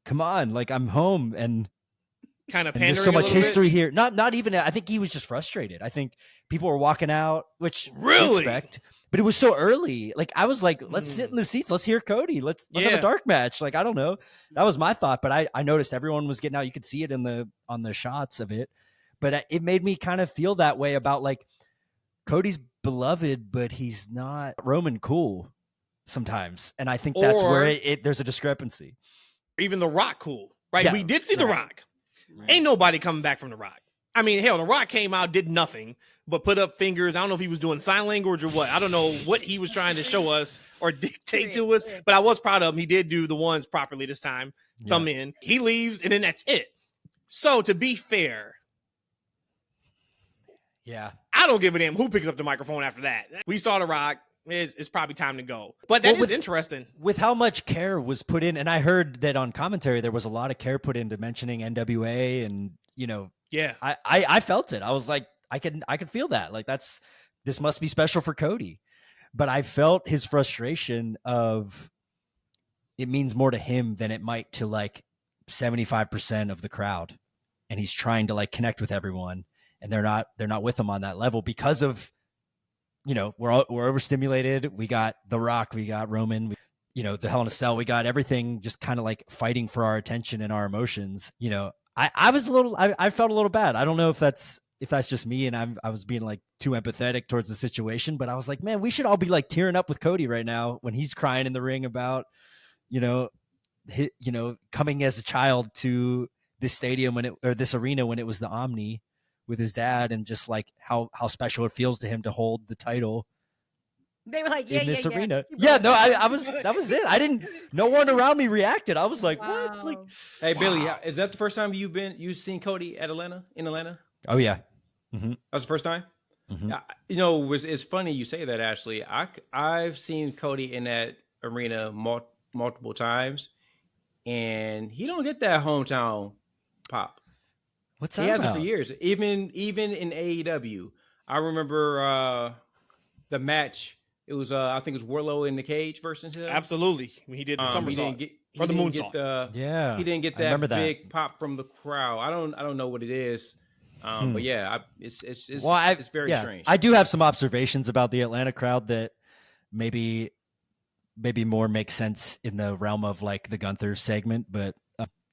come on, like I'm home and Kind of and pandering there's so a much little history bit. here. Not even. I think he was just frustrated. I think people were walking out, which you Really? expect, but it was so early. Like I was like, let's sit in the seats. Let's hear Cody. Let's have Yeah. a dark match. Like I don't know. That was my thought, but I noticed everyone was getting out. You could see it on the shots of it, but it made me kind of feel that way about like Cody's beloved, but he's not Roman cool sometimes, and I think that's Or- where there's a discrepancy. Even The Rock cool, right? Yeah. We did see The Right. Rock. Ain't nobody coming back from The Rock. I mean, hell, The Rock came out, did nothing, but put up fingers. I don't know if he was doing sign language or what. I don't know what he was trying to show us or dictate to us, but I was proud of him. He did do the ones properly this time. Thumb in. He leaves, and then that's it. So, to be fair, Yeah. I don't give a damn who picks up the microphone after that. We saw The Rock. It's probably time to go. But that Well, is interesting. With how much care was put in, and I heard that on commentary there was a lot of care put into mentioning NWA, and you know, Yeah. I felt it. I was like, I could feel that. Like this must be special for Cody. But I felt his frustration of it means more to him than it might to like 75% of the crowd. And he's trying to like connect with everyone, and they're not with him on that level because of, you know, we're overstimulated. We got The Rock, we got Roman, you know, the Hell in a Cell. We got everything just kind of like fighting for our attention and our emotions. You know, I was I felt a little bad. I don't know if that's just me and I was being like too empathetic towards the situation, but I was like, man, we should all be like tearing up with Cody right now when he's crying in the ring about, you know, coming as a child to this stadium or this arena when it was the Omni with his dad, and just like how special it feels to him to hold the title They were like, yeah, in this yeah, arena. Keep Yeah, going. no, I was, that was it. I didn't, no one around me reacted. I was like, what? Like, Wow. Hey Billy, Wow. is that the first time you've seen Cody at in Atlanta? oh yeah. That's the first time. Mhm. Yeah, you know, it's funny you say that. Ashley, I've seen Cody in that arena multiple times, and he don't get that hometown pop. What's He that hasn't about? for years. Even in AEW, I remember the match. It was I think it was Warlow in the cage versus him. Absolutely. When he did the He somersault. didn't get Or the he didn't moonsault. get the Yeah. he didn't get I remember that that. big pop from the crowd. I don't know what it is. But yeah, it's very strange. I do have some observations about the Atlanta crowd that maybe more makes sense in the realm of like the Gunther segment, but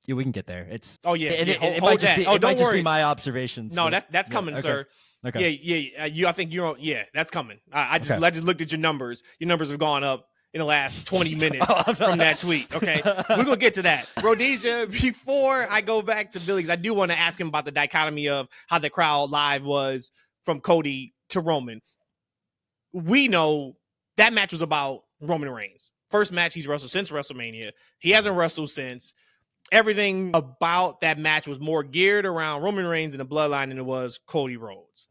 yeah, we can get there. It's Oh, yeah. and yeah, it hold might just that. be Oh, it might don't just worry. be my observations. No, but- that's yeah, coming, okay. sir. Okay. Yeah. I think you're on. Yeah, that's coming. I just Okay. looked at your numbers. Your numbers have gone up in the last 20 minutes Oh, I'm from not- that tweet. Okay, we're gonna get to that. Rhodesia, before I go back to Billy, 'cause I do want to ask him about the dichotomy of how the crowd live was from Cody to Roman. We know that match was about Roman Reigns. First match he's wrestled since WrestleMania. He hasn't wrestled since. Everything about that match was more geared around Roman Reigns and the bloodline than it was Cody Rhodes.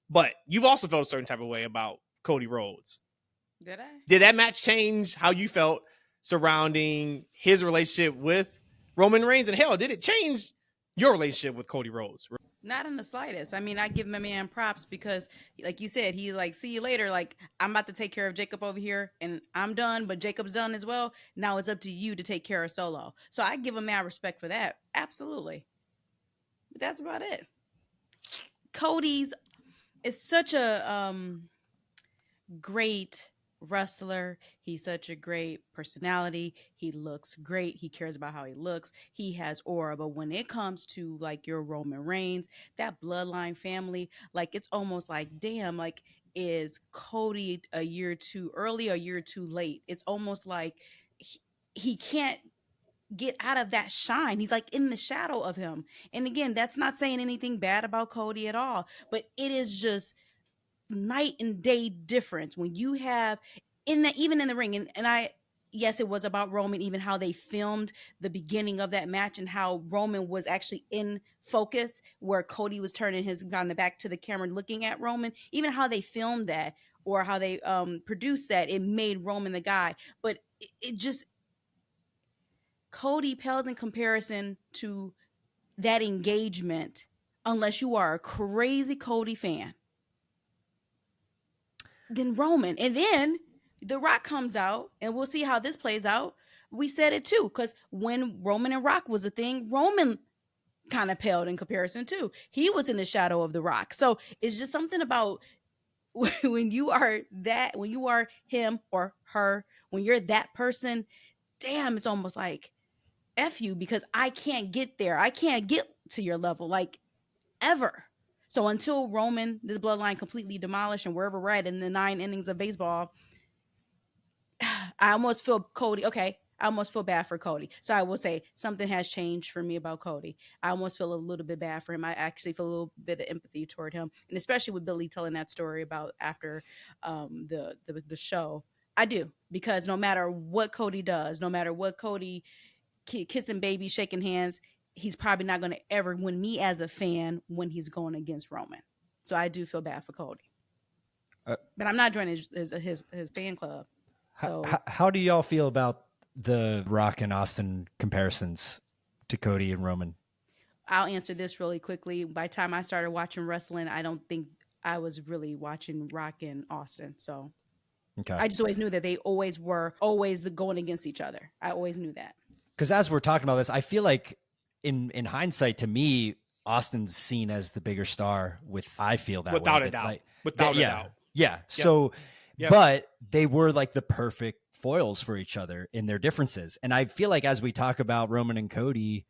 But you've also felt a certain type of way about Cody Rhodes. Did I? Did that match change how you felt surrounding his relationship with Roman Reigns? And hell, did it change your relationship with Cody Rhodes? Not in the slightest. I mean, I give my man props because, like you said, he like, see you later. Like, I'm about to take care of Jacob over here, and I'm done, but Jacob's done as well. Now it's up to you to take care of Solo. So I give him mad respect for that. Absolutely. But that's about it. Cody's is such a great wrestler. He's such a great personality. He looks great. He cares about how he looks. He has aura. But when it comes to like your Roman Reigns, that bloodline family, like it's almost like, damn, like is Cody a year too early, a year too late? It's almost like he can't get out of that shine. He's like in the shadow of him. And again, that's not saying anything bad about Cody at all, but it is just night and day difference when you have in the even in the ring. And I, yes, it was about Roman, even how they filmed the beginning of that match and how Roman was actually in focus where Cody was turning his on the back to the camera looking at Roman. Even how they filmed that or how they produced that, it made Roman the guy. But it just, Cody pales in comparison to that engagement unless you are a crazy Cody fan. Then Roman. And then The Rock comes out, and we'll see how this plays out. We said it too, because when Roman and Rock was a thing, Roman kind of paled in comparison too. He was in the shadow of The Rock. So it's just something about when you are that, when you are him or her, when you're that person, damn, it's almost like F you, because I can't get there. I can't get to your level, like, ever. So until Roman, this bloodline completely demolished, and wherever we're at in the 9 innings of baseball, I almost feel Cody. Okay, I almost feel bad for Cody. So I will say something has changed for me about Cody. I almost feel a little bit bad for him. I actually feel a little bit of empathy toward him, and especially with Billy telling that story about after the show. I do, because no matter what Cody does, no matter what Cody kissing babies, shaking hands, he's probably not going to ever win me as a fan when he's going against Roman. So I do feel bad for Cody. But I'm not joining his fan club. So how do y'all feel about the Rock and Austin comparisons to Cody and Roman? I'll answer this really quickly. By the time I started watching wrestling, I don't think I was really watching Rock and Austin. So okay. I just always knew that they always were going against each other. I always knew that. Because as we're talking about this, I feel like in hindsight, to me, Austin's seen as the bigger star. I feel that without way. A doubt. Like, without a doubt. Yeah. Yep. So, yep. But they were like the perfect foils for each other in their differences. And I feel like as we talk about Roman and Cody,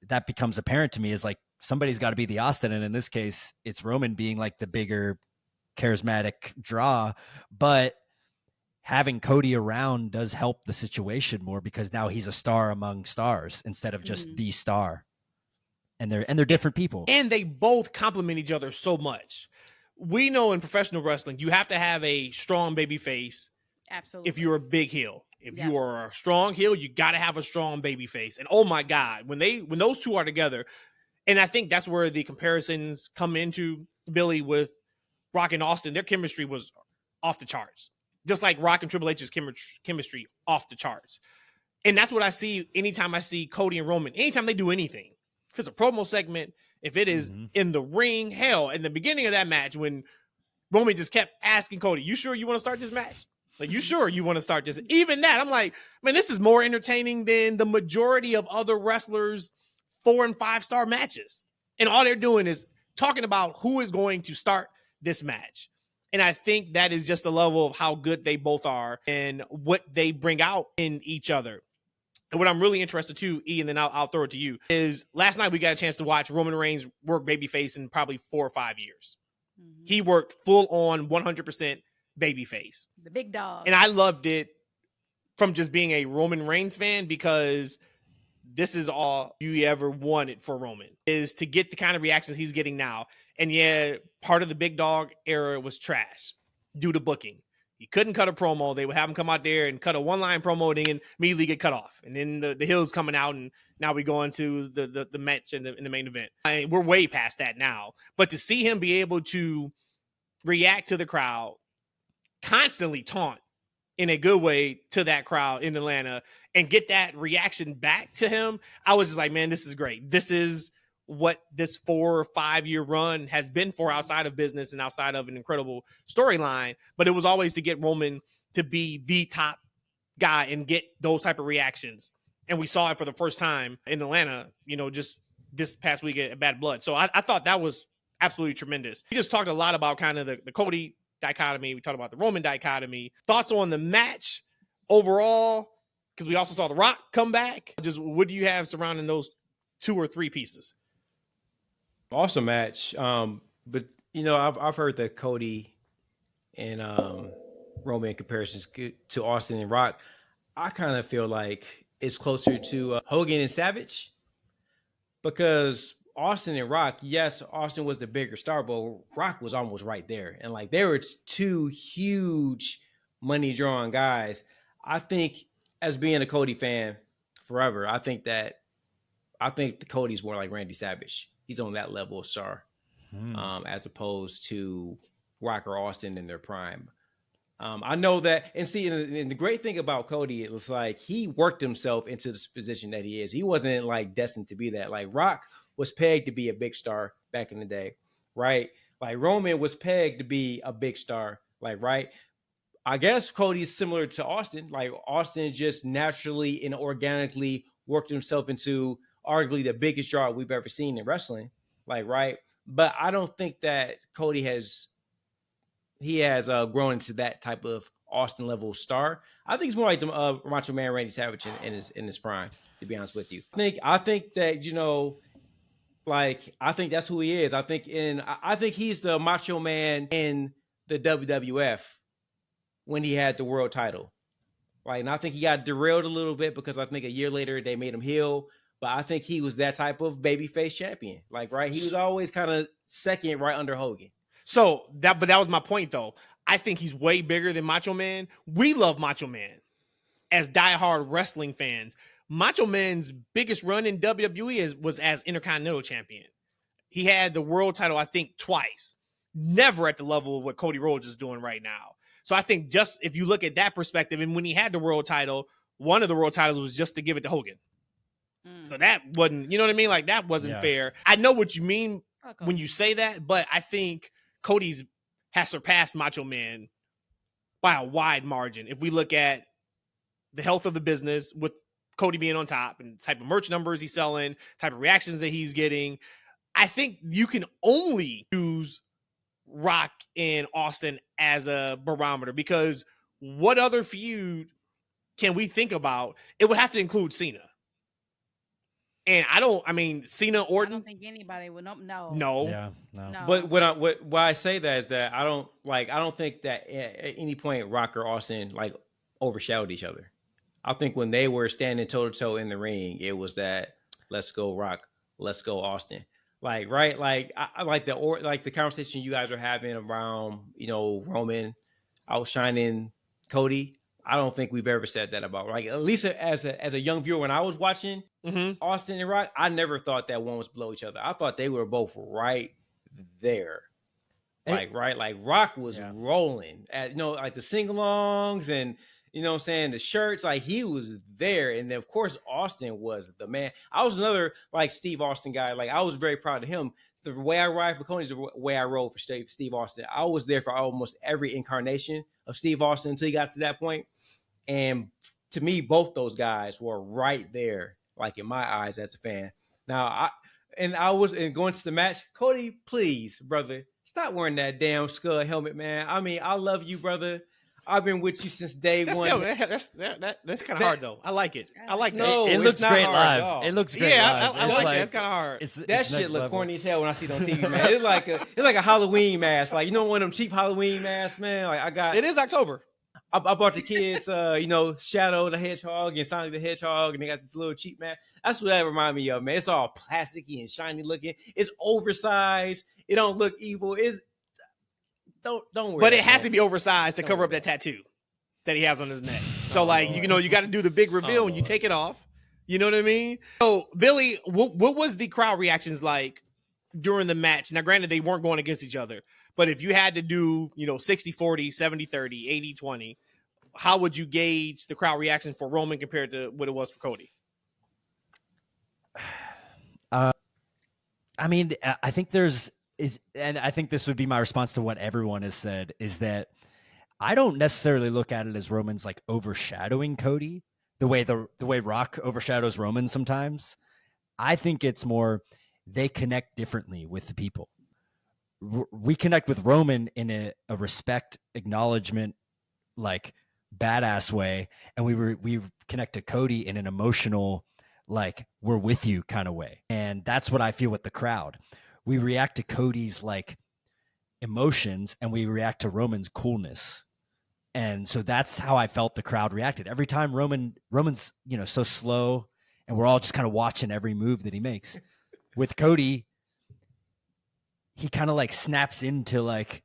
that becomes apparent to me is like somebody's got to be the Austin. And in this case, it's Roman being like the bigger charismatic draw. But having Cody around does help the situation more because now he's a star among stars instead of just the star. And they're different people. And they both complement each other so much. We know in professional wrestling, you have to have a strong baby face. Absolutely. If you're a big heel. If you are a strong heel, you got to have a strong baby face. And oh my God, when those two are together, and I think that's where the comparisons come into, Billy, with Rock and Austin, their chemistry was off the charts. Just like Rock and Triple H's chemistry off the charts. And that's what I see anytime I see Cody and Roman, anytime they do anything. If it's a promo segment, if it is in the ring, hell, in the beginning of that match when Roman just kept asking Cody, you sure you want to start this match? Like, you sure you want to start this? Even that, I'm like, man, this is more entertaining than the majority of other wrestlers' 4- and 5-star matches. And all they're doing is talking about who is going to start this match. And I think that is just the level of how good they both are and what they bring out in each other. And what I'm really interested to, E, and then I'll throw it to you, is last night we got a chance to watch Roman Reigns work babyface in probably 4 or 5 years. He worked full on 100% babyface. The big dog. And I loved it from just being a Roman Reigns fan because this is all you ever wanted for Roman, is to get the kind of reactions he's getting now. And yeah, part of the big dog era was trash due to booking. He couldn't cut a promo. They would have him come out there and cut a one-line promo and then immediately get cut off. And then the Hill's coming out, and now we go into the match in the main event. We're way past that now. But to see him be able to react to the crowd, constantly taunt in a good way to that crowd in Atlanta, and get that reaction back to him, I was just like, man, this is great. This is what this 4 or 5 year run has been for outside of business and outside of an incredible storyline. But it was always to get Roman to be the top guy and get those type of reactions. And we saw it for the first time in Atlanta, just this past week at Bad Blood. So I thought that was absolutely tremendous. We just talked a lot about kind of the Cody dichotomy. We talked about the Roman dichotomy. Thoughts on the match overall? Because we also saw The Rock come back. Just what do you have surrounding those 2 or 3 pieces? Awesome match. But I've heard that Cody and Roman comparisons to Austin and Rock. I kind of feel like it's closer to Hogan and Savage, because Austin and Rock, yes, Austin was the bigger star, but Rock was almost right there. And like, they were 2 huge money drawing guys. I think, as being a Cody fan forever, I think the Cody's more like Randy Savage. He's on that level of star, as opposed to Rock or Austin in their prime. I know that, and see, and the great thing about Cody, it was like he worked himself into this position that he is. He wasn't like destined to be that. Like, Rock was pegged to be a big star back in the day, right? Like, Roman was pegged to be a big star, like, right? I guess Cody's similar to Austin. Like, Austin just naturally and organically worked himself into arguably the biggest draw we've ever seen in wrestling, like, right? But I don't think that Cody has grown into that type of Austin level star. I think it's more like the Macho Man Randy Savage in his prime, to be honest with you. I think that, I think that's who he is. I think he's the Macho Man in the WWF when he had the world title. Like, and I think he got derailed a little bit because I think a year later they made him heel. But I think he was that type of babyface champion. Like, right? He was always kind of second right under Hogan. So that was my point, though. I think he's way bigger than Macho Man. We love Macho Man as diehard wrestling fans. Macho Man's biggest run in WWE was as Intercontinental Champion. He had the world title, I think, twice. Never at the level of what Cody Rhodes is doing right now. So I think just if you look at that perspective, and when he had the world title, one of the world titles was just to give it to Hogan. So that wasn't, you know what I mean? Like, that wasn't fair. I know what you mean when you say that, but I think Cody's has surpassed Macho Man by a wide margin. If we look at the health of the business with Cody being on top and type of merch numbers he's selling, type of reactions that he's getting, I think you can only use Rock and Austin as a barometer, because what other feud can we think about? It would have to include Cena. And Cena, Orton. I don't think anybody would. No. Yeah, no. But why I say that is that I don't think that at any point Rock or Austin like overshadowed each other. I think when they were standing toe to toe in the ring, it was that let's go Rock, let's go Austin. Like, right? Like, I like the conversation you guys are having around, Roman outshining Cody. I don't think we've ever said that about, like, at least as a young viewer, when I was watching Austin and Rock, I never thought that one was below each other. I thought they were both right there. Like, right? Like, Rock was rolling at, like the sing-alongs and, the shirts, like, he was there. And then, of course, Austin was the man. I was another, like, Steve Austin guy. Like, I was very proud of him. The way I ride for Cody is the way I roll for Steve Austin. I was there for almost every incarnation of Steve Austin until he got to that point. And to me, both those guys were right there, like, in my eyes as a fan. Now, going to the match, Cody, please, brother, stop wearing that damn skull helmet, man. I mean, I love you, brother. I've been with you since day one. That's kind of hard, though. I like it. I like that. No, it looks great live. It looks great live. I like that. It's kind of hard. That shit look corny as hell when I see it on TV, man. It's like a Halloween mask. Like, one of them cheap Halloween masks, man. Like, It is October. I bought the kids, Shadow the Hedgehog and Sonic the Hedgehog, and they got this little cheap mask. That's what that reminded me of, man. It's all plasticky and shiny looking. It's oversized. It don't look evil. Don't worry. But it has to be oversized to cover up that tattoo that he has on his neck. So, you got to do the big reveal when you take it off. You know what I mean? So, Billy, what was the crowd reactions like during the match? Now, granted, they weren't going against each other, but if you had to do, 60-40, 70-30, 80-20, how would you gauge the crowd reaction for Roman compared to what it was for Cody? I mean, I think and I think this would be my response to what everyone has said, is that I don't necessarily look at it as Roman's like overshadowing Cody the way Rock overshadows Roman sometimes. I think it's more they connect differently with the people. We connect with Roman in a respect, acknowledgement, like badass way, and we connect to Cody in an emotional, like we're with you kind of way. And that's what I feel with the crowd. We react to Cody's like emotions and we react to Roman's coolness. And so that's how I felt the crowd reacted. Every time Roman's, so slow, and we're all just kind of watching every move that he makes. With Cody, he kind of like snaps into like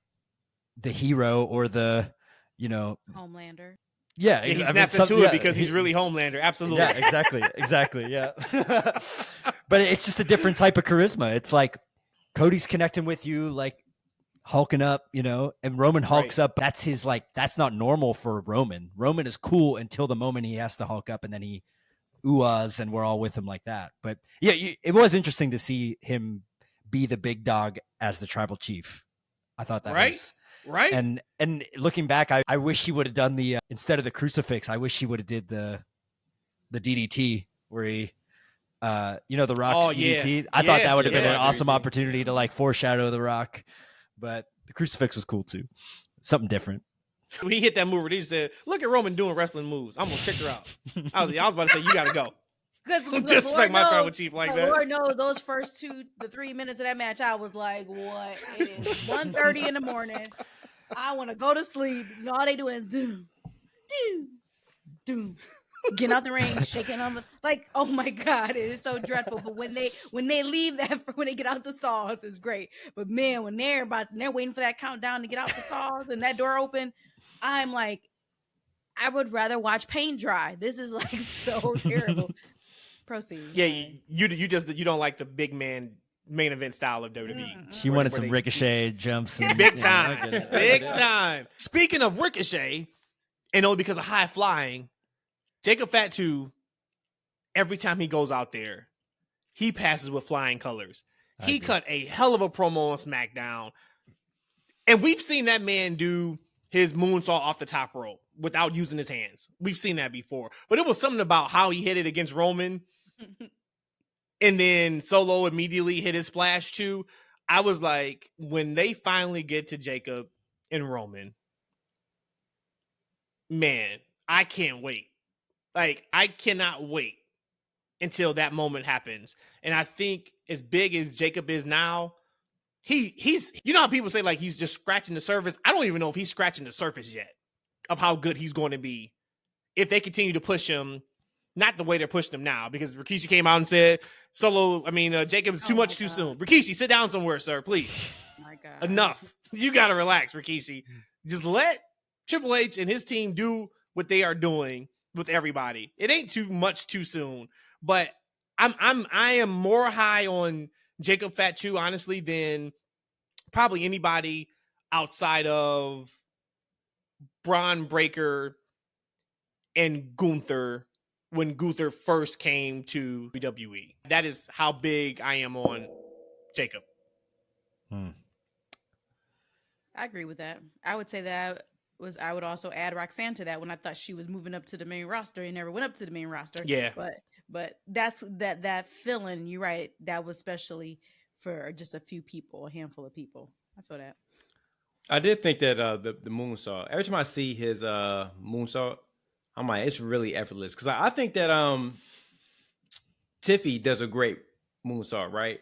the hero or the, Homelander. Yeah, he snapped into it because he's really Homelander. Absolutely. Yeah, exactly. Yeah. But it's just a different type of charisma. It's like Cody's connecting with you, like hulking up, and Roman hulks up. That's his, like, that's not normal for Roman. Roman is cool until the moment he has to hulk up, and then he oohs, and we're all with him like that. But yeah, it was interesting to see him be the big dog as the tribal chief. I thought that was right. And looking back, I wish he would have done the instead of the crucifix. I wish he would have did the DDT where he, the Rock's DDT. Yeah. I thought that would have been an DDT. awesome opportunity to like foreshadow the Rock. But the crucifix was cool too. Something different. He hit that move where he said, "Look at Roman doing wrestling moves. I'm gonna kick her out." I was about to say, "You gotta go." Because disrespect my tribal chief like that. Lord knows those first 3 minutes of that match, I was like, "What? It is 1:30 in the morning. I want to go to sleep. And all they do is doom, getting out the ring, shaking them like, oh my god, it is so dreadful. But when they leave when they get out the stalls, it's great. But man, when they're waiting for that countdown to get out the stalls and that door open, I'm like, I would rather watch paint dry. This is like so terrible. Proceed. Yeah, you don't like the big man main event style of WWE. She wanted some Ricochet jumps. And, big time. Big time. Speaking of Ricochet, and only because of high flying, Jacob Fatu, every time he goes out there, he passes with flying colors. He cut a hell of a promo on SmackDown. And we've seen that man do his moonsault off the top rope without using his hands. We've seen that before. But it was something about how he hit it against Roman. And then Solo immediately hit his splash too. I was like, when they finally get to Jacob and Roman, man, I can't wait. Like, I cannot wait until that moment happens. And I think as big as Jacob is now, he's how people say like he's just scratching the surface. I don't even know if he's scratching the surface yet of how good he's going to be if they continue to push him, not the way they're pushing him now, because Rikishi came out and said Jacob's too much too soon. Rikishi, sit down somewhere, sir, please. My God. Enough. You got to relax, Rikishi. Just let Triple H and his team do what they are doing with everybody. It ain't too much too soon, but I am more high on Jacob Fatu, honestly, than probably anybody outside of Braun Breaker and Gunther when Gunther first came to WWE. That is how big I am on Jacob. I agree with that. I would say that I would also add Roxanne to that when I thought she was moving up to the main roster and never went up to the main roster. Yeah. But that's that feeling, you're right, that was especially for just a few people, a handful of people. I feel that. I did think that the moonsault, every time I see his moonsault, I'm like, it's really effortless. Because I think that Tiffy does a great moonsault, right?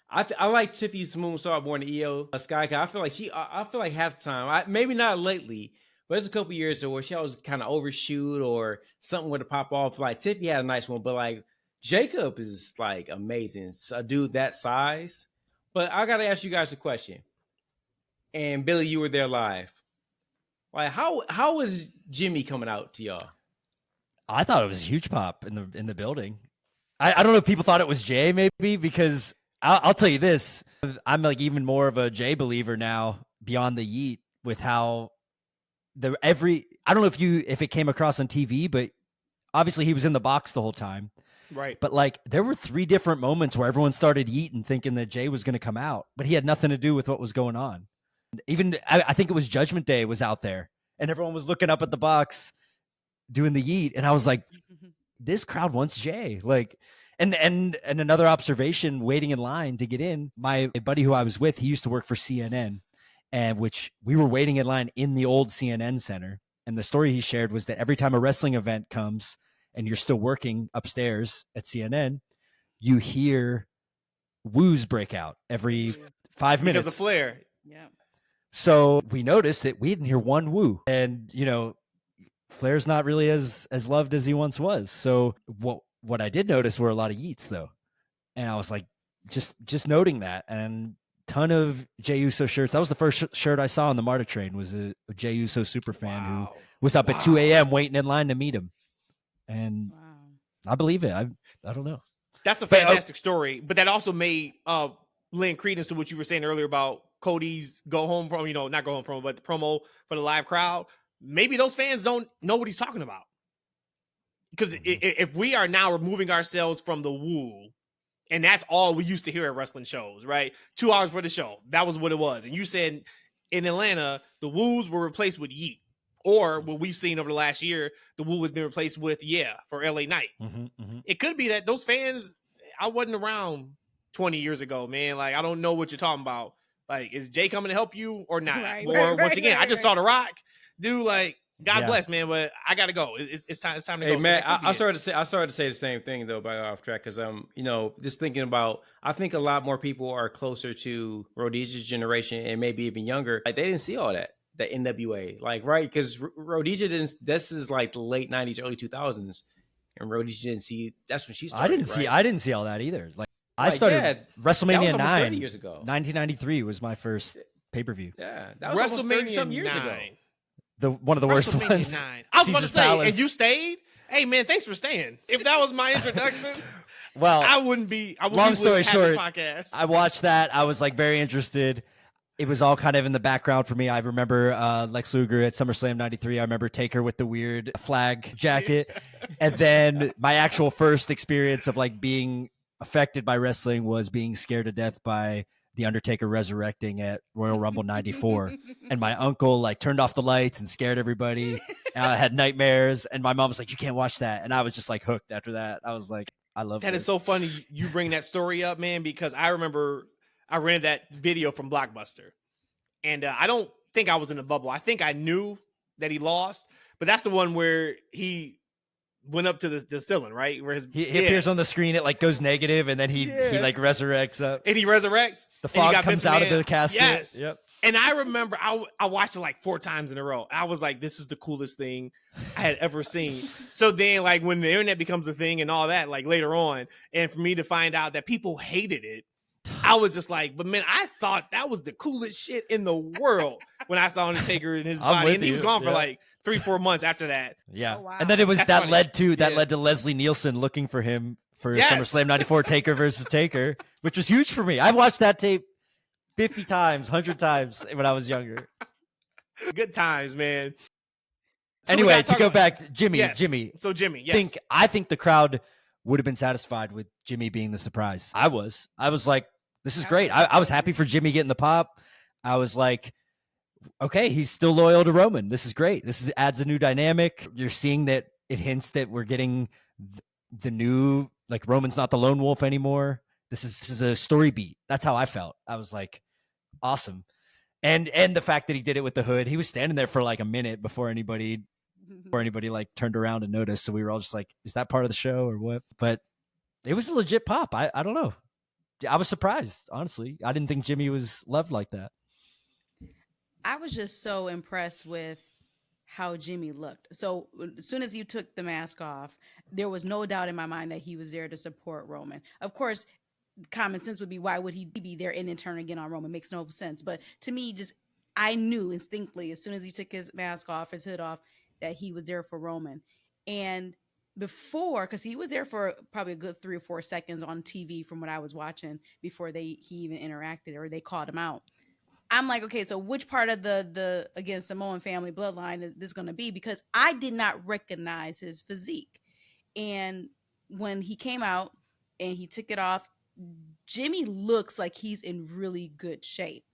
I like Tiffy's moonsault more than EO Sky. I feel like I feel like half the time, maybe not lately, but there's a couple years where she always kind of overshoot or something would pop off. Like Tiffy had a nice one, but like Jacob is like amazing. A dude that size. But I gotta ask you guys a question. And Billy, you were there live. Like how was Jimmy coming out to y'all? I thought it was a huge pop in the building. I don't know if people thought it was Jay, maybe, because I'll tell you this. I'm like even more of a Jay believer now beyond the Yeet with how I don't know if it came across on TV, but obviously he was in the box the whole time. Right. But like there were 3 different moments where everyone started eating thinking that Jay was going to come out, but he had nothing to do with what was going on. Even I think it was Judgment Day was out there and everyone was looking up at the box doing the yeet. And I was like, this crowd wants Jay. Like, and another observation waiting in line to get in, my buddy who I was with, he used to work for CNN, and which we were waiting in line in the old CNN center. And the story he shared was that every time a wrestling event comes and you're still working upstairs at CNN, you hear woos break out every 5 minutes. Because of Flair. Yeah. So we noticed that we didn't hear one woo. And, you know, Flair's not really as loved as he once was. So what I did notice were a lot of yeets though. And I was like, just noting that. And ton of Jey Uso shirts. That was the first shirt I saw on the MARTA train, was a Jey Uso super fan who was up at 2 a.m. waiting in line to meet him. And I believe it. I don't know. That's a fantastic story, but that also made lend credence to what you were saying earlier about Cody's go home promo, you know, not go home promo, but the promo for the live crowd. Maybe those fans don't know what he's talking about. Because if we are now removing ourselves from the woo, and that's all we used to hear at wrestling shows, right? 2 hours for the show. That was what it was. And you said in Atlanta, the woos were replaced with yeet. Or what we've seen over the last year, the woo has been replaced with for LA Knight. It could be that those fans, I wasn't around 20 years ago, man. Like, I don't know what you're talking about. Like, is Jay coming to help you or not? Once again, I just saw The Rock. Dude, like, God bless, man, but I gotta go. It's time to go. Hey, man, I started to say the same thing though, but off track, because you know, just thinking about, I think a lot more people are closer to Rhodesia's generation and maybe even younger. Like, they didn't see all that, the NWA, like, right? Because Rhodesia didn't. This is like the late '90s, early 2000s, and Rhodesia didn't see. That's when she started. I didn't see all that either. Like, I started WrestleMania 9 30 years ago. 1993 was my first pay-per-view. Yeah, that was WrestleMania some years ago. One of the worst ones. 9. I was about to say, and you stayed? Hey, man, thanks for staying. If that was my introduction, well, I wouldn't be. Long story short, podcast. I watched that. I was like very interested. It was all kind of in the background for me. I remember Lex Luger at SummerSlam 93. I remember Taker with the weird flag jacket. And then my actual first experience of like being affected by wrestling was being scared to death by The Undertaker resurrecting at Royal Rumble 94. And my uncle like turned off the lights and scared everybody. And I had nightmares. And my mom was like, you can't watch that. And I was just like hooked after that. I was like, I love that. Is so funny you bring that story up, man, because I remember I rented that video from Blockbuster. And I don't think I was in the bubble. I think I knew that he lost. But that's the one where he went up to the ceiling, right? Where he appears on the screen, it like goes negative, and then he like resurrects up. And he resurrects. The fog comes out of the casket. Yes. Yep. And I remember I watched it like 4 times in a row. I was like, this is the coolest thing I had ever seen. So then like when the internet becomes a thing and all that, like later on, and for me to find out that people hated it, I was just like, but man, I thought that was the coolest shit in the world when I saw Undertaker in his body. And he was gone for like 3-4 months after that. Yeah. Oh, wow. And then it was That's led to Leslie Nielsen looking for him for SummerSlam 94 Taker versus Taker, which was huge for me. I watched that tape 50 times, 100 times when I was younger. Good times, man. So anyway, to go back to Jimmy, So Jimmy, yes. I think the crowd would have been satisfied with Jimmy being the surprise. I was like, this is great. I was happy for Jimmy getting the pop. I was like, okay, he's still loyal to Roman. This is great. Adds a new dynamic. You're seeing that it hints that we're getting the new, like, Roman's not the lone wolf anymore. This is a story beat. That's how I felt. I was like, awesome. And the fact that he did it with the hood, he was standing there for like a minute before anybody like turned around and noticed. So we were all just like, is that part of the show or what? But it was a legit pop. I don't know. I was surprised, honestly. I didn't think Jimmy was loved like that. I was just so impressed with how Jimmy looked. So as soon as you took the mask off, there was no doubt in my mind that he was there to support Roman. Of course, common sense would be, why would he be there and then turn again on Roman? Makes no sense. But to me, I knew instinctively as soon as he took his mask off, his hood off, that he was there for Roman. And before, because he was there for probably a good 3 or 4 seconds on TV from what I was watching before he even interacted or they called him out. I'm like, okay, so which part of the again, Samoan family bloodline is this going to be? Because I did not recognize his physique. And when he came out and he took it off, Jimmy looks like he's in really good shape.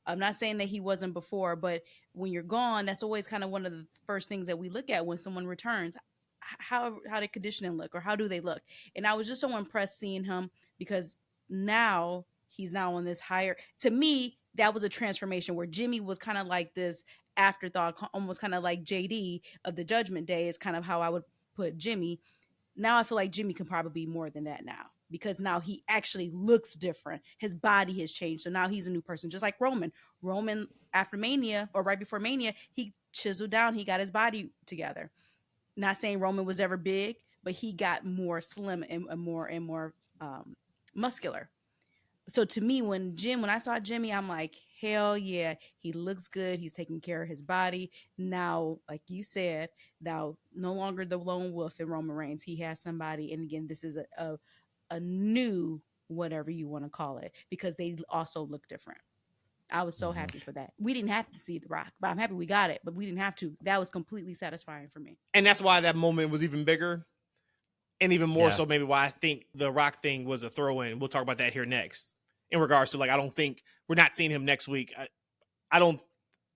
I'm not saying that he wasn't before, but when you're gone, that's always kind of one of the first things that we look at when someone returns. How did conditioning look, or how do they look? And I was just so impressed seeing him, because now he's now on this higher. To me, that was a transformation where Jimmy was kind of like this afterthought, almost kind of like JD of the Judgment Day is kind of how I would put Jimmy. Now I feel like Jimmy can probably be more than that now, because now he actually looks different. His body has changed. So now he's a new person, just like Roman. Roman, after Mania or right before Mania, he chiseled down. He got his body together. Not saying Roman was ever big, but he got more slim and more muscular. So to me, when I saw Jimmy, I'm like, hell yeah, he looks good. He's taking care of his body. Now, like you said, now no longer the lone wolf in Roman Reigns. He has somebody. And again, this is a new, whatever you want to call it, because they also look different. I was so happy for that. We didn't have to see The Rock, but I'm happy we got it, but we didn't have to. That was completely satisfying for me. And that's why that moment was even bigger. And even more so maybe why I think the Rock thing was a throw-in. We'll talk about that here next. In regards to, like, I don't think we're not seeing him next week.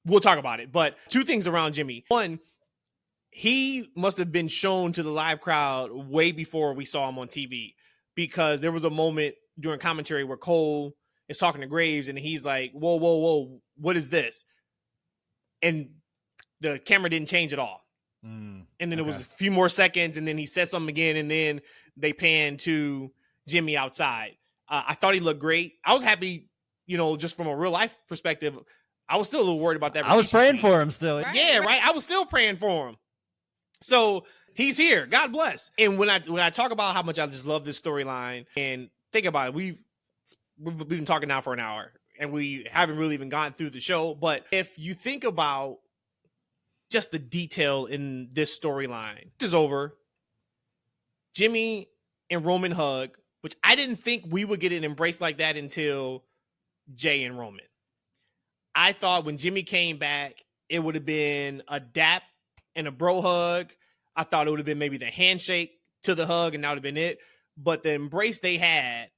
We'll talk about it. But two things around Jimmy. One, he must have been shown to the live crowd way before we saw him on TV, because there was a moment during commentary where Cole is talking to Graves and he's like, whoa, what is this? And the camera didn't change at all. And then it was a few more seconds, and then he said something again, and then they panned to Jimmy outside. I thought he looked great. I was happy, just from a real life perspective. I was still a little worried about that. I was praying for him still. Right, Yeah, right. I was still praying for him. So he's here. God bless. And when I talk about how much I just love this storyline, and think about it, we've been talking now for an hour, and we haven't really even gotten through the show. But if you think about just the detail in this storyline, this is over. Jimmy and Roman hug, which I didn't think we would get an embrace like that until Jay and Roman. I thought when Jimmy came back, it would have been a dap and a bro hug. I thought it would have been maybe the handshake to the hug, and that would have been it. But the embrace they had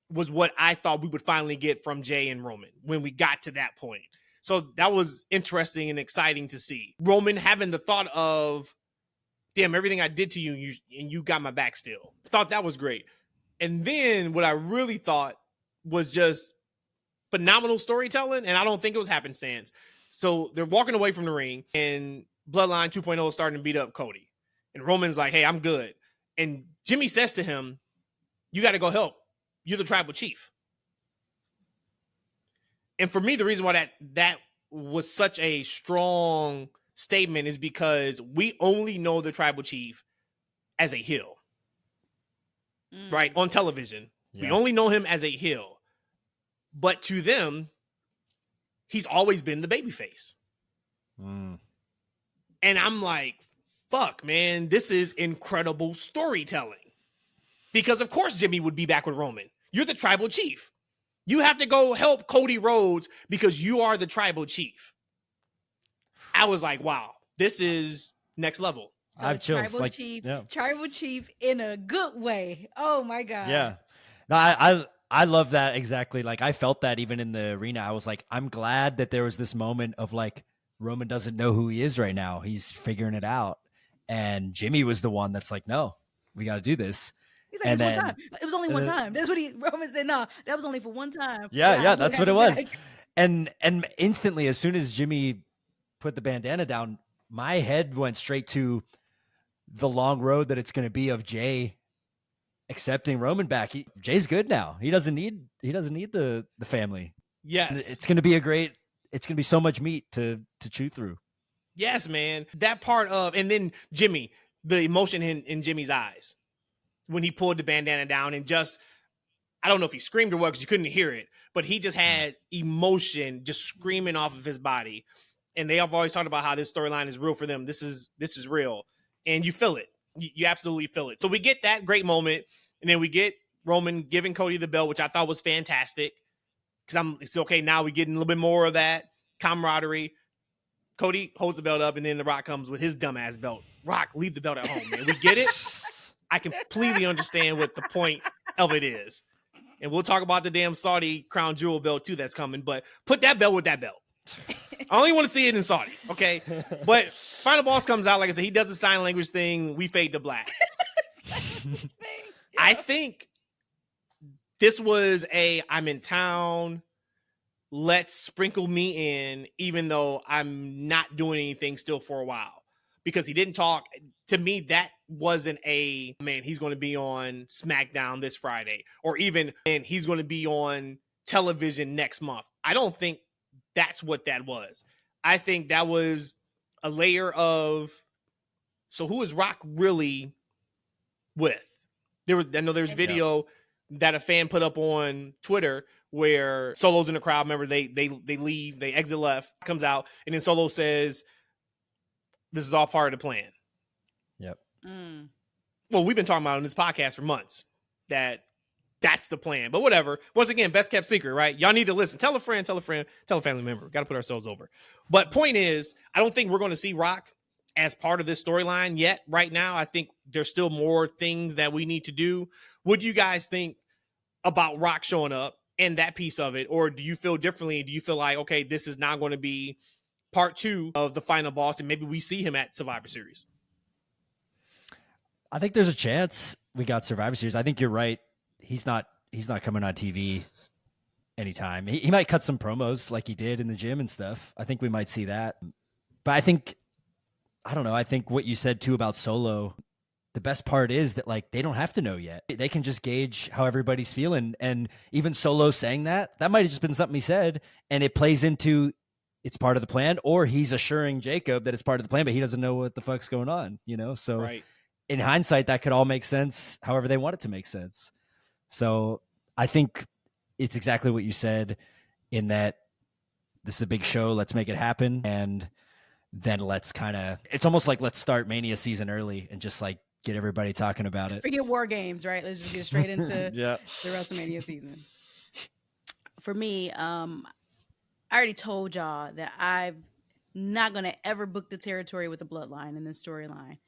was what I thought we would finally get from Jay and Roman when we got to that point. So that was interesting and exciting to see. Roman having the thought of, damn, everything I did to you, and you got my back still. Thought that was great. And then what I really thought was just phenomenal storytelling, and I don't think it was happenstance. So they're walking away from the ring, and Bloodline 2.0 is starting to beat up Cody. And Roman's like, hey, I'm good. And Jimmy says to him, you got to go help. You're the tribal chief. And for me, the reason why that was such a strong statement is because we only know the tribal chief as a heel, right? On television. Yeah. We only know him as a heel. But to them, he's always been the babyface. And I'm like, fuck, man, this is incredible storytelling. Because of course Jimmy would be back with Roman. You're the tribal chief. You have to go help Cody Rhodes because you are the tribal chief. I was like, wow, this is next level. So I've chills. Tribal chief in a good way. Oh my God. Yeah. No, I love that exactly. Like, I felt that even in the arena. I was like, I'm glad that there was this moment of like, Roman doesn't know who he is right now. He's figuring it out. And Jimmy was the one that's like, no, we got to do this. He's like, one time. It was only one time. That's what Roman said. No, that was only for one time. Yeah, that's what it was. And instantly, as soon as Jimmy put the bandana down, my head went straight to the long road that it's going to be of Jay accepting Roman back. Jay's good now. He doesn't need the family. Yes, it's going to be it's going to be so much meat to chew through. Yes, man. That part of, and then Jimmy, the emotion in Jimmy's eyes when he pulled the bandana down, and just, I don't know if he screamed or what, because you couldn't hear it, but he just had emotion just screaming off of his body. And they have always talked about how this storyline is real for them. This is real. And you feel it. You absolutely feel it. So we get that great moment, and then we get Roman giving Cody the belt, which I thought was fantastic. Because it's okay, now we're getting a little bit more of that camaraderie. Cody holds the belt up, and then The Rock comes with his dumbass belt. Rock, leave the belt at home, man. We get it. I completely understand what the point of it is. And we'll talk about the damn Saudi crown jewel belt too that's coming, but put that belt with that belt. I only want to see it in Saudi, okay? But Final Boss comes out, like I said, he does the sign language thing. We fade to black. I think this was I'm in town. Let's sprinkle me in, even though I'm not doing anything still for a while. Because he didn't talk. To me, that wasn't he's going to be on SmackDown this Friday. Or even, man, he's going to be on television next month. I don't think that's what that was. I think that was a layer of, so who is Rock really with? I know there's video that a fan put up on Twitter where Solo's in the crowd. Remember, they leave, they exit left, comes out, and then Solo says, "This is all part of the plan." Yep. Well, we've been talking about it on this podcast for months that's the plan. But whatever. Once again, best kept secret, right? Y'all need to listen. Tell a friend, tell a family member. Got to put ourselves over. But point is, I don't think we're going to see Rock as part of this storyline yet. Right now, I think there's still more things that we need to do. What do you guys think about Rock showing up and that piece of it? Or do you feel differently? Do you feel like, okay, this is now going to be part 2 of the Final Boss, and maybe we see him at Survivor Series? I think there's a chance we got Survivor Series. I think you're right. He's not coming on TV anytime. He might cut some promos like he did in the gym and stuff. I think we might see that. But I don't know. I think what you said too about Solo, the best part is that like they don't have to know yet. They can just gauge how everybody's feeling. And even Solo saying that might have just been something he said, and it plays into it's part of the plan, or he's assuring Jacob that it's part of the plan, but he doesn't know what the fuck's going on, So right. In hindsight, that could all make sense however they want it to make sense. So I think it's exactly what you said, in that this is a big show. Let's make it happen. And then it's almost like let's start Mania season early and just like get everybody talking about it. Forget War Games, right? Let's just get straight into the WrestleMania season. For me, I already told y'all that I'm not going to ever book the territory with the bloodline in this storyline.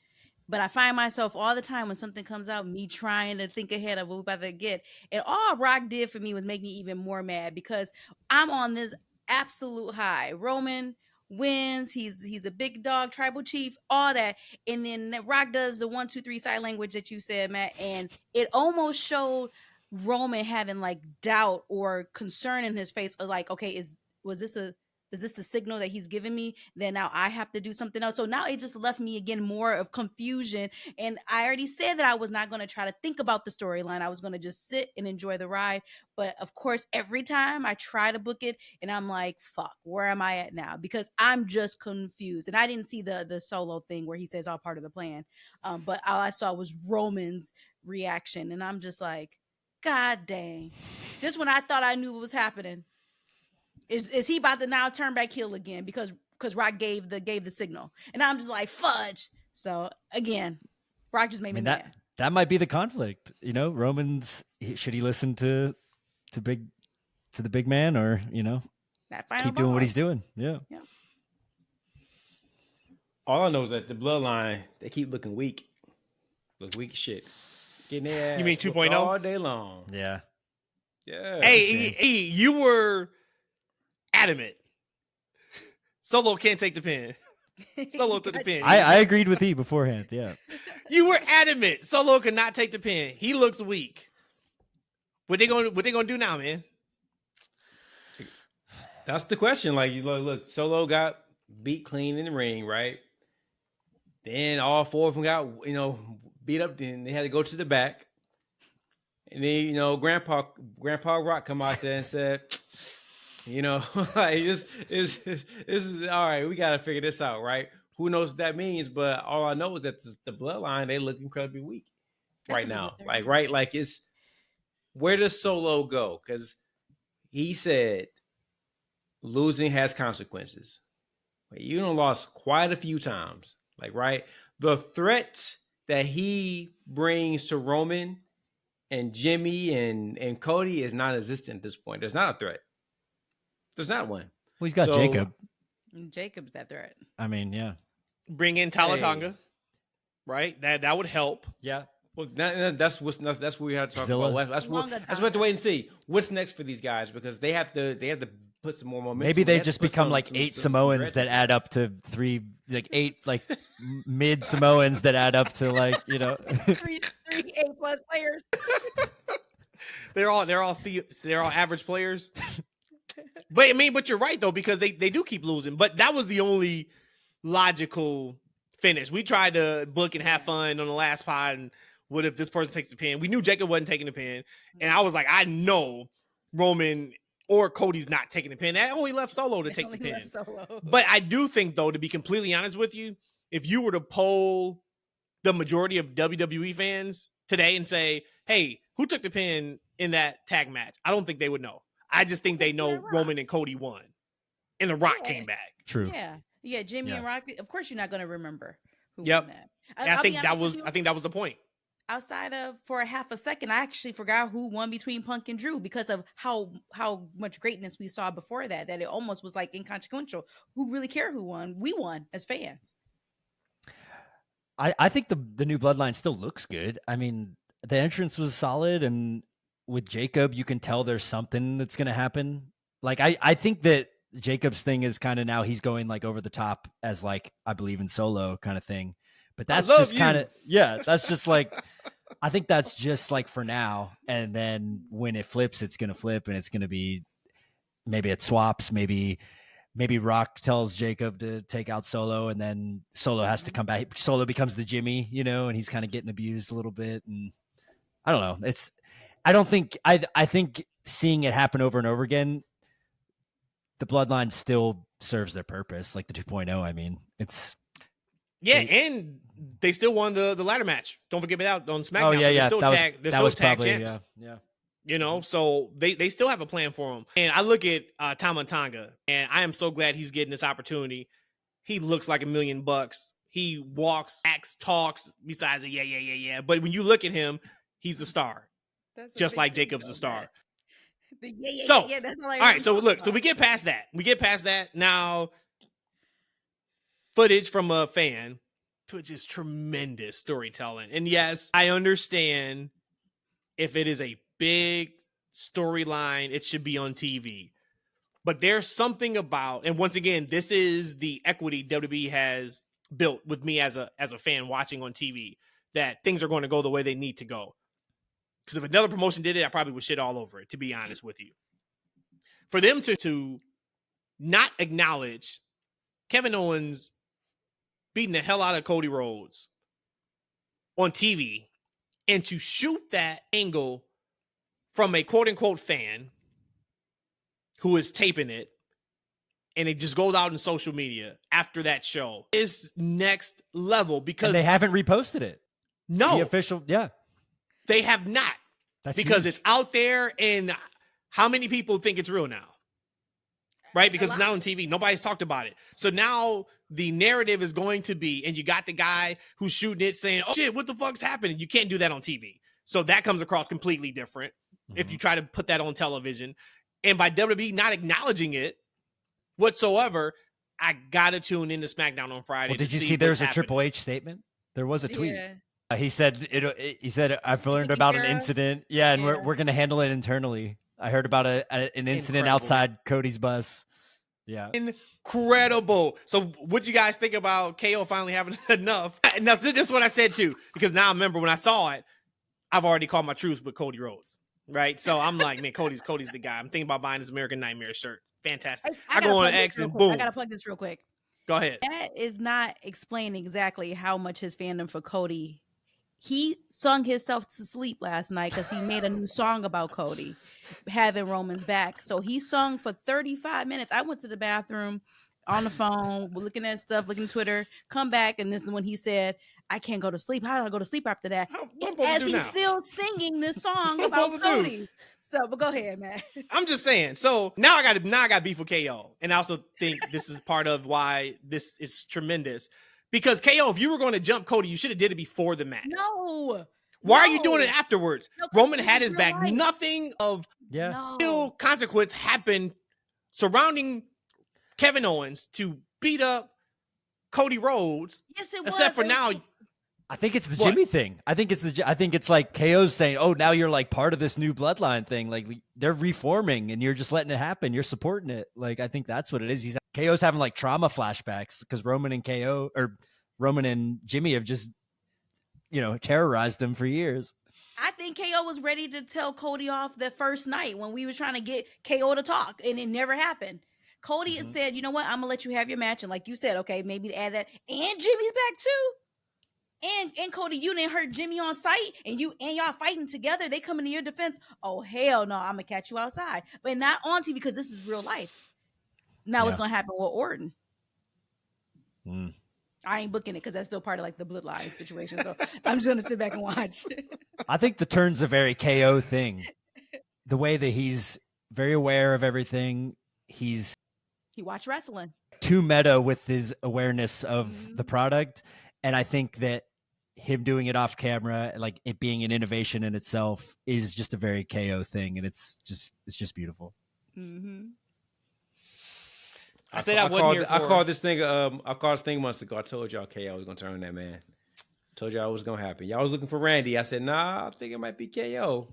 But I find myself all the time when something comes out, me trying to think ahead of what we're about to get. And all Rock did for me was make me even more mad, because I'm on this absolute high. Roman wins. He's a big dog, tribal chief, all that. And then Rock does the 1, 2, 3 sign language that you said, Matt. And it almost showed Roman having like doubt or concern in his face, or like, okay, is this the signal that he's giving me? Then now I have to do something else. So now it just left me again more of confusion. And I already said that I was not going to try to think about the storyline. I was going to just sit and enjoy the ride. But of course, every time I try to book it, and I'm like, fuck, where am I at now? Because I'm just confused. And I didn't see the Solo thing where he says all part of the plan. But all I saw was Roman's reaction. And I'm just like, God dang. Just when I thought I knew what was happening, is he about to now turn back heel again because Rock gave the signal? And I'm just like, fudge. So again, Rock just made me mad. That might be the conflict. Roman's, should he listen to the big man, or keep doing what he's doing? Yeah. All I know is that the bloodline, they keep looking weak. Look weak as shit. Getting their ass You mean 2.0? all day long. Yeah. Yeah. Hey, you were adamant. Solo can't take the pin. Solo took the pin. I agreed with E beforehand. Yeah. You were adamant. Solo could not take the pin. He looks weak. What they gonna do now, man? That's the question. Like, look, Solo got beat clean in the ring, right? Then all 4 of them got, beat up. Then they had to go to the back. And then, Grandpa Rock come out there and said, like this is all right. We got to figure this out, right? Who knows what that means? But all I know is that the bloodline, they look incredibly weak right now. Like, right? Like, it's, where does Solo go? Because he said losing has consequences. You done lost quite a few times. Like, right? The threat that he brings to Roman and Jimmy and Cody is non-existent at this point. There's not a threat. There's not one. Well, he's got Jacob. Jacob's that threat. I mean, yeah. Bring in Talatanga, right? That would help. Yeah. Well, that's what we have to talk Zilla? about. That's what we have to wait and see what's next for these guys because they have to put some more momentum. Maybe they have to just put become some- like some- 8 some Samoans that stretches add in up to 3, like 8 like mid Samoans that add up to like, you know. three A+ players. They're all average players. But I mean, but you're right though, because they do keep losing. But that was the only logical finish. We tried to book and have fun on the last pod, and what if this person takes the pin? We knew Jacob wasn't taking the pin, and I was like, I know Roman or Cody's not taking the pin. That only left Solo to take the pin. But I do think, though, to be completely honest with you, if you were to poll the majority of WWE fans today and say, hey, who took the pin in that tag match? I don't think they would know. I just think they know Roman and Cody won. And The Rock came back. True. Yeah, Jimmy and Rock. Of course you're not going to remember who Yep. won that. I think that was the point. Outside of for a half a second, I actually forgot who won between Punk and Drew because of how much greatness we saw before that it almost was like inconsequential. Who really cared who won? We won as fans. I think the new bloodline still looks good. I mean, the entrance was solid, and with Jacob, you can tell there's something that's going to happen. Like, I think that Jacob's thing is kind of now he's going like over the top as like, I believe in Solo kind of thing. But that's just kind of, that's just like, I think that's just like for now. And then when it flips, it's going to flip and it's going to be, maybe it swaps, maybe Rock tells Jacob to take out Solo and then Solo has to come back. Solo becomes the Jimmy, you know, and he's kind of getting abused a little bit. And I don't know. I think seeing it happen over and over again, the bloodline still serves their purpose. Like the 2.0, I mean, it's. And they still won the ladder match. Don't forget that on SmackDown. Oh, yeah. They're still tag probably, champs. Yeah. You know, so they still have a plan for him. And I look at Tama Tonga, and I am so glad he's getting this opportunity. He looks like $1 million. He walks, acts, talks, besides a yeah. But when you look at him, he's a star. Just like Jacob's a star. That's all right, so look, so we get past that. Now, footage from a fan, which is tremendous storytelling. And yes, I understand if it is a big storyline, it should be on TV. But there's something about, and once again, this is the equity WWE has built with me as a fan watching on TV, that things are going to go the way they need to go. Because if another promotion did it, I probably would shit all over it, to be honest with you. For them to not acknowledge Kevin Owens beating the hell out of Cody Rhodes on TV and to shoot that angle from a quote-unquote fan who is taping it, and it just goes out in social media after that show, is next level because and they haven't reposted it. No. The official, They have not. That's because huge. it's out there, and how many people think it's real now? Right? Because it's not on TV. Nobody's talked about it. So now the narrative is going to be, and you got the guy who's shooting it saying, oh shit, what the fuck's happening? You can't do that on TV. So that comes across completely different if you try to put that on television. And by WWE not acknowledging it whatsoever, I gotta tune into SmackDown on Friday. Well, did you see there's a Triple H statement? There was a tweet. Yeah. He said I've learned about an incident. And we're going to handle it internally. I heard about an incident outside Cody's bus. Yeah. Incredible. So what you guys think about KO finally having enough? And that's just what I said too, because now I remember when I saw it, I've already called my truce with Cody Rhodes. Right. So I'm like, man, Cody's the guy. I'm thinking about buying this American Nightmare shirt. Fantastic. I go on X and boom. I got to plug this real quick. Go ahead. That is not explaining exactly how much his fandom for Cody. He sung himself to sleep last night because he made a new song about Cody having Roman's back. So he sung for 35 minutes. I went to the bathroom on the phone, looking at stuff, looking at Twitter, come back, and this is when he said, I can't go to sleep. How do I go to sleep after that? As he's still singing this song about Cody. So, but go ahead, man. I'm just saying. So now I got beef with KO. And I also think this is part of why this is tremendous. Because KO, if you were going to jump Cody, you should have did it before the match. No. Why are you doing it afterwards? No, Roman had his back. Right. Nothing of No. real consequence happened surrounding Kevin Owens to beat up Cody Rhodes. Yes, it was. Except for now, I think it's the What? Jimmy thing. I think it's like KO's saying, "Oh, now you're like part of this new bloodline thing. Like they're reforming, and you're just letting it happen. You're supporting it." Like I think that's what it is. KO's having like trauma flashbacks because Roman and Jimmy have just terrorized him for years. I think KO was ready to tell Cody off the first night when we were trying to get KO to talk, and it never happened. Cody said, "You know what? I'm gonna let you have your match," and like you said, okay, maybe add that, and Jimmy's back too. And Cody, you didn't hurt Jimmy on site, and y'all fighting together. They come into your defense. Oh hell no, I'm gonna catch you outside, but not on TV because this is real life. Now what's gonna happen with Orton? I ain't booking it because that's still part of like the bloodline situation. So I'm just gonna sit back and watch. I think the turn's a very KO thing. The way that he's very aware of everything. He watched wrestling. Too meta with his awareness of the product. And I think that him doing it off camera, like it being an innovation in itself, is just a very KO thing. And it's just beautiful. Mm-hmm. I said I wasn't here for. I called this thing months ago. I told y'all KO was gonna turn on that man. Told y'all it was gonna happen. Y'all was looking for Randy. I said, nah, I think it might be KO.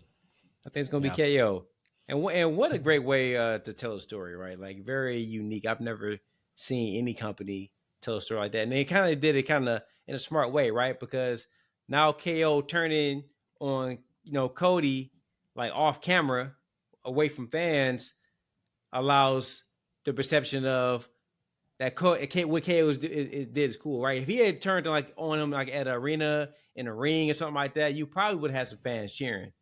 I think it's gonna be KO. And what a great way to tell a story, right? Like very unique. I've never seen any company tell a story like that. And they kind of did it kind of in a smart way, right? Because now KO turning on, Cody like off camera, away from fans, allows the perception of that what KO did is cool, right? If he had turned on him like at an arena in a ring or something like that, you probably would have had some fans cheering,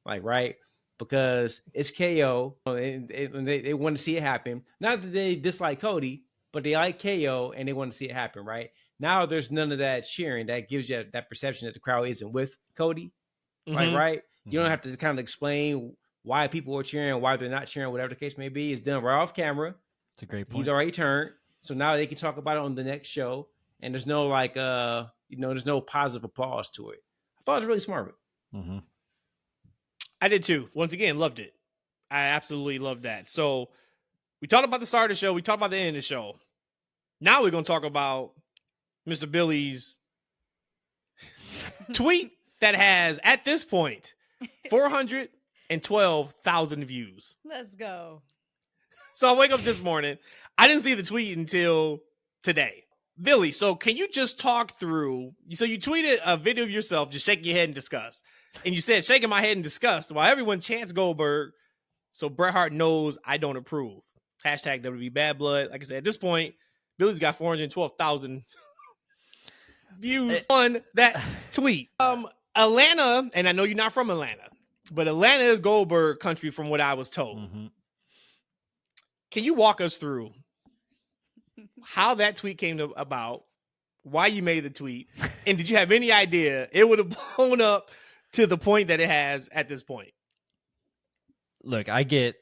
like right, because it's KO and they want to see it happen. Not that they dislike Cody, but they like KO and they want to see it happen, right? Now there's none of that cheering. That gives you that perception that the crowd isn't with Cody, like right. You don't have to kind of explain why people are cheering, why they're not cheering, whatever the case may be. It's done right off camera. It's a great point. He's already turned, so now they can talk about it on the next show, and there's no there's no positive applause to it. I thought it was really smart. I did too. Once again, loved it. I absolutely loved that. So we talked about the start of the show. We talked about the end of the show. Now we're going to talk about Mr. Billy's tweet that has, at this point, 412,000 views. Let's go. So I wake up this morning. I didn't see the tweet until today. Billy, so can you just talk through? So you tweeted a video of yourself just shaking your head in disgust. And you said, shaking my head in disgust while everyone chants Goldberg. So Bret Hart knows I don't approve. Hashtag WWE Bad Blood. Like I said, at this point, Billy's got 412,000 views on that tweet. Atlanta, and I know you're not from Atlanta, but Atlanta is Goldberg country from what I was told. Can you walk us through how that tweet came about, why you made the tweet, and did you have any idea it would have blown up to the point that it has at this point? Look, I get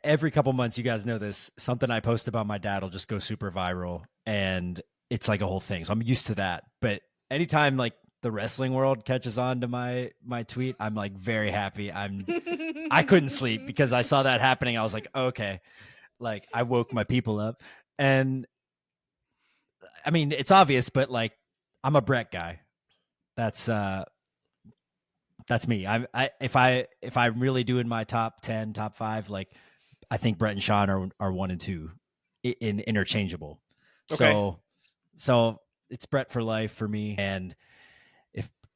every couple months, you guys know this, something I post about my dad will just go super viral, and it's like a whole thing. So I'm used to that. But anytime like the wrestling world catches on to my tweet, I'm like very happy. I couldn't sleep because I saw that happening. I was like, okay. Like I woke my people up, and I mean, it's obvious, but like I'm a Bret guy. That's me. If I'm really doing my top 10, top 5, like I think Bret and Shawn are 1 and 2 in interchangeable. Okay. So it's Bret for life for me. And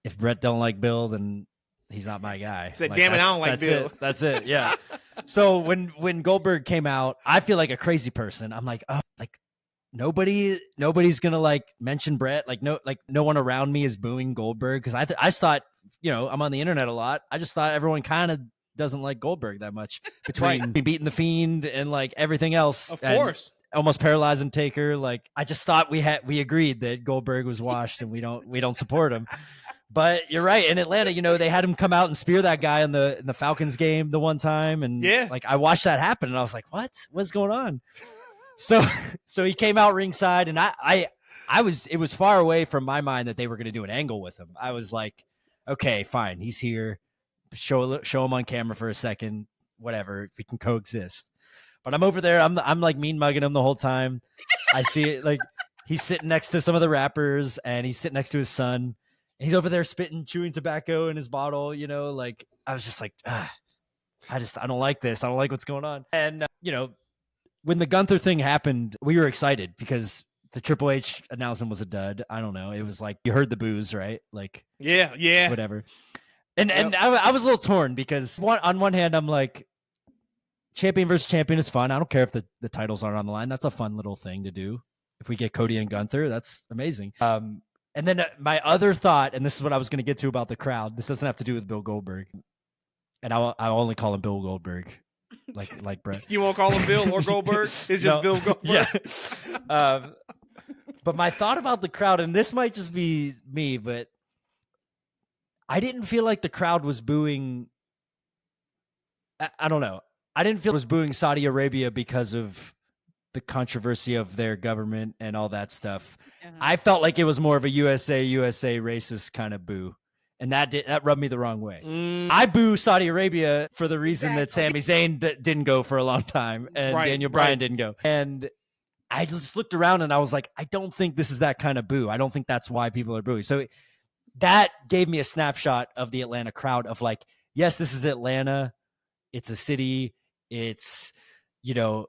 if Bret don't like Bill, then he's not my guy. Said, like, damn it, I don't like Bill. That's it. Yeah. So when Goldberg came out, I feel like a crazy person. I'm like, oh, like nobody's gonna like mention Bret. Like no one around me is booing Goldberg because I thought, I'm on the internet a lot. I just thought everyone kind of doesn't like Goldberg that much between beating the Fiend and like everything else. Of course. Almost paralyzing Taker. Like I just thought we agreed that Goldberg was washed and we don't support him. But you're right. In Atlanta, they had him come out and spear that guy in the Falcons game the one time. And like, I watched that happen and I was like, what's going on? So he came out ringside and it was far away from my mind that they were going to do an angle with him. I was like, okay, fine. He's here. Show him on camera for a second, whatever, if we can coexist. But I'm over there. I'm like mean mugging him the whole time. I see it like he's sitting next to some of the rappers and he's sitting next to his son. And he's over there spitting, chewing tobacco in his bottle, you know, like I was just like, I don't like this. I don't like what's going on. And, you know, when the Gunther thing happened, we were excited because the Triple H announcement was a dud. I don't know. It was like, you heard the boos, right? Like, yeah, whatever. And I was a little torn because on one hand, I'm like, champion versus champion is fun. I don't care if the titles aren't on the line. That's a fun little thing to do. If we get Cody and Gunther, that's amazing. And then my other thought, and this is what I was going to get to about the crowd. This doesn't have to do with Bill Goldberg, and I'll only call him Bill Goldberg, like Brett. You won't call him Bill or Goldberg? It's just Bill Goldberg. Yeah. But my thought about the crowd, and this might just be me, but I didn't feel like the crowd was booing. I don't know. I didn't feel it was booing Saudi Arabia because of the controversy of their government and all that stuff. Uh-huh. I felt like it was more of a USA racist kind of boo. And that rubbed me the wrong way. I boo Saudi Arabia for the reason that Sami Zayn didn't go for a long time and Daniel Bryan didn't go. And I just looked around and I was like, I don't think this is that kind of boo. I don't think that's why people are booing. So that gave me a snapshot of the Atlanta crowd of like, yes, this is Atlanta. It's a city. It's, you know,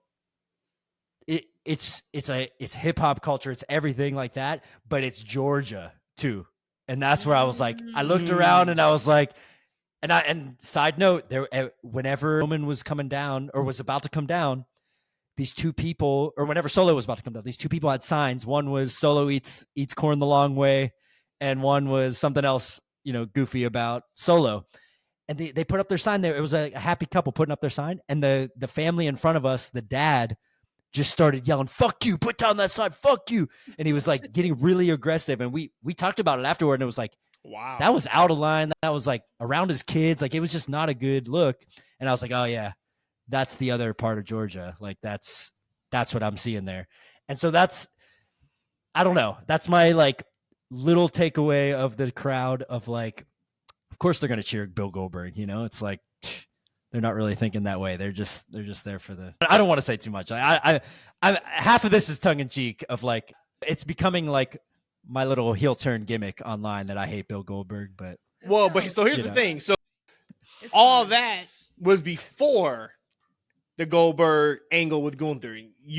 it's hip hop culture. It's everything like that, but it's Georgia too. And that's where I was like, I looked around and I was like, and side note, whenever Roman was coming down or was about to come down, these two people, or whenever Solo was about to come down, these two people had signs. One was Solo eats corn the long way, and one was something else, you know, goofy about Solo. And they put up their sign there. It was a happy couple putting up their sign, and the family in front of us, the dad, just started yelling, "Fuck you, put down that sign, fuck you." And he was like getting really aggressive. And we talked about it afterward, and it was like, wow, that was out of line. That was like around his kids. Like, it was just not a good look. And I was like, oh yeah, that's the other part of Georgia. Like that's what I'm seeing there. And so I don't know. That's my like little takeaway of the crowd of like, of course they're going to cheer Bill Goldberg. You know, it's like, they're not really thinking that way. They're just there for the. I don't want to say too much. I half of this is tongue in cheek of like, it's becoming like my little heel turn gimmick online that I hate Bill Goldberg. But so here's the thing. So all that was before the Goldberg angle with Gunther.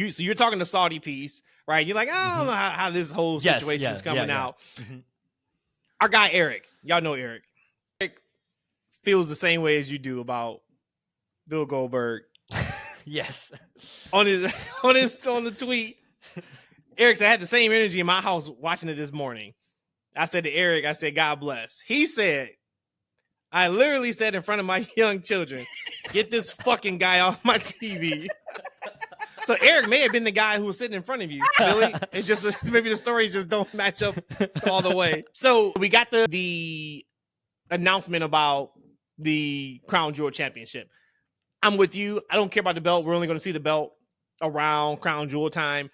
So you're talking the Saudi piece, right? You're like, I don't know how this whole situation is coming out. Mm-hmm. Our guy Eric, y'all know Eric. Eric feels the same way as you do about Bill Goldberg. Yes. On the tweet, Eric said, I had the same energy in my house watching it this morning. I said to Eric, I said, God bless. He said, I literally said in front of my young children, get this fucking guy off my TV. So Eric may have been the guy who was sitting in front of you, Billy. It just maybe the stories just don't match up all the way. So we got the announcement about the Crown Jewel Championship. I'm with you. I don't care about the belt. We're only going to see the belt around Crown Jewel time.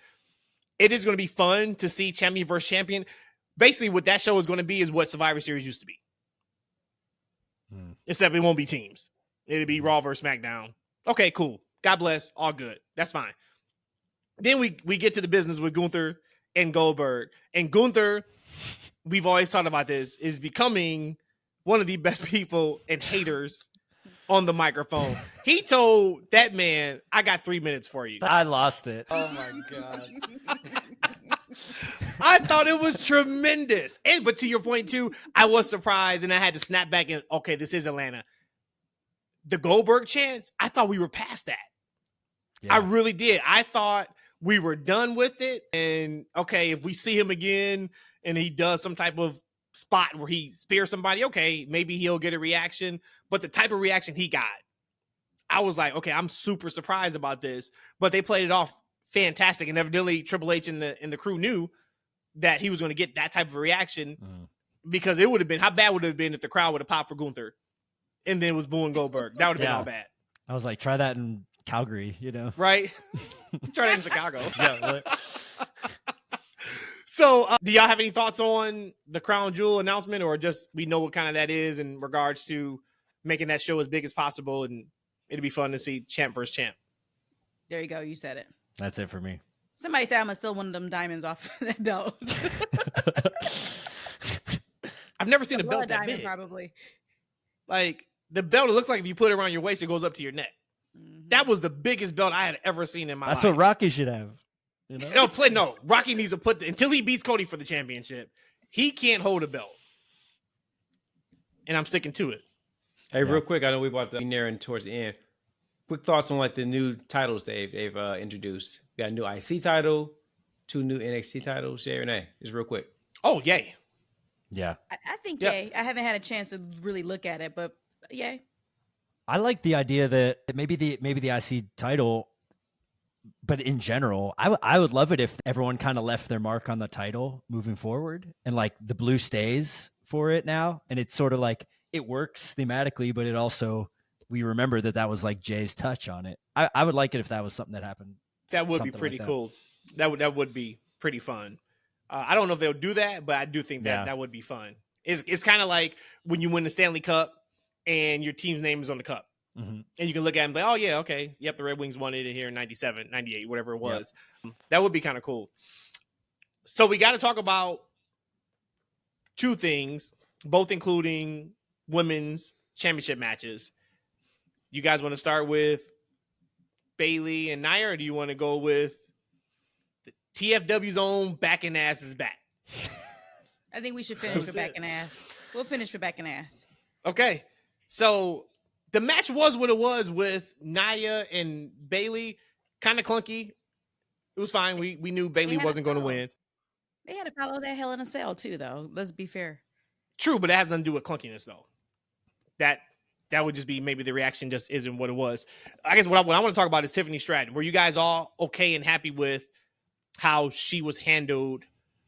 It is going to be fun to see champion versus champion. Basically, what that show is going to be is what Survivor Series used to be. Except it won't be teams. It'll be Raw versus SmackDown. Okay, cool. God bless. All good. That's fine. Then we get to the business with Gunther and Goldberg. And Gunther, we've always talked about this, is becoming one of the best people and haters on the microphone. He told that man, I got 3 minutes for you. I lost it. Oh my God. I thought it was tremendous. But to your point too, I was surprised and I had to snap back and, okay, this is Atlanta. The Goldberg chance, I thought we were past that. Yeah. I really did. I thought we were done with it. And okay, if we see him again and he does some type of spot where he spears somebody, okay, maybe he'll get a reaction. But the type of reaction he got, I was like, okay, I'm super surprised about this. But they played it off fantastic. And evidently Triple H and the crew knew that he was going to get that type of reaction because it would have been, how bad would it have been if the crowd would have popped for Gunther and then was booing Goldberg? That would have been all bad. I was like, try that in Calgary, you know? Right? Try that in Chicago. Yeah. Really. So do y'all have any thoughts on the Crown Jewel announcement, or just we know what kind of that is in regards to making that show as big as possible, and it'd be fun to see champ versus champ? There you go. You said it. That's it for me. Somebody said I'm going to steal one of them diamonds off that belt. I've never seen The a belt blood that diamond, big. probably. Like the belt, it looks like if you put it around your waist, it goes up to your neck. That was the biggest belt I had ever seen in my life. That's what Rocky should have. You know? No. Rocky needs to put until he beats Cody for the championship. He can't hold a belt, and I'm sticking to it. Hey, real quick, I know we about to be nearing towards the end. Quick thoughts on like the new titles they've introduced. We got a new IC title, 2 new NXT titles. Yeah or nay? Just real quick. Oh, yay. Yeah. I think Yep. yay. I haven't had a chance to really look at it, but yay. I like the idea that maybe the IC title, but in general, I would love it if everyone kind of left their mark on the title moving forward, and like the blue stays for it now, and it's sort of like it works thematically, but it also we remember that was like Jay's touch on it. I would like it if that was something that happened. That would be something pretty like that. cool. That would be pretty fun. I don't know if they'll do that, but I do think that that would be fun. It's kind of like when you win the Stanley Cup and your team's name is on the cup. Mm-hmm. And you can look at it and be like, oh, yeah, okay. Yep, the Red Wings won it here in 97, 98, whatever it was. Yep. That would be kind of cool. So we got to talk about 2 things, both including women's championship matches. You guys want to start with Bayley and Nia, or do you want to go with the TFW's own back and ass is back? I think we should finish with back and ass. We'll finish with back and ass. Okay. So the match was what it was with Nia and Bayley. Kind of clunky. It was fine. We knew Bayley wasn't going to win. They had to follow that Hell in a Cell too, though. Let's be fair. True, but it has nothing to do with clunkiness, though. That would just be maybe the reaction just isn't what it was. I guess what I want to talk about is Tiffany Stratton. Were you guys all okay and happy with how she was handled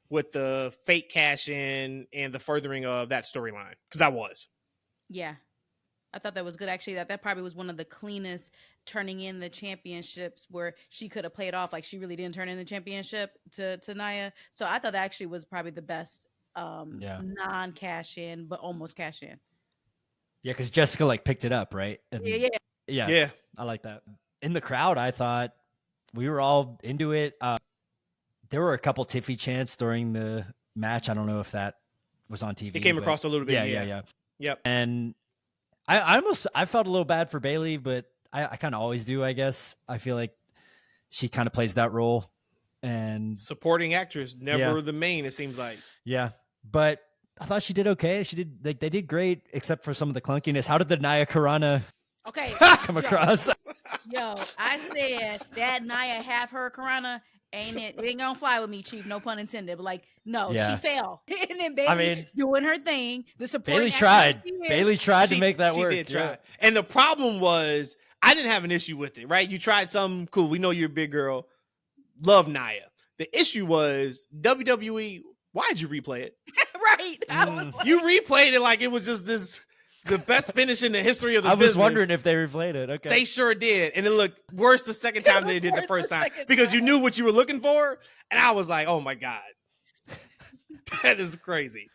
with the fake cash in and the furthering of that storyline? Because I was. Yeah. I thought that was good. Actually, that probably was one of the cleanest turning in the championships where she could have played off like she really didn't turn in the championship to Nia. So I thought that actually was probably the best non-cash in, but almost cash in. Yeah, because Jessica like picked it up, right? And yeah. I like that. In the crowd, I thought we were all into it. There were a couple Tiffy chants during the match. I don't know if that was on TV. It came across a little bit. Yeah. Yep. And I felt a little bad for Bayley, but I kind of always do, I guess. I feel like she kind of plays that role. And supporting actress, never the main, it seems like. Yeah. But I thought she did okay. They did great, except for some of the clunkiness. How did the Nia Karana come across? Yo, I said that Nia have her Karana. It ain't gonna fly with me, Chief. No pun intended. But like, no, she fell. And then Bayley doing her thing. The supporting Bayley tried. Bayley tried to make that work. She did try. And the problem was, I didn't have an issue with it, right? You tried something cool. We know you're a big girl. Love Nia. The issue was WWE. Why'd you replay it? Right. You replayed it like it was just the best finish in the history of the business. I was business. wondering if they replayed it. Okay. They sure did. And it looked worse the second time than they did the first time because you knew what you were looking for. And I was like, oh my God. That is crazy.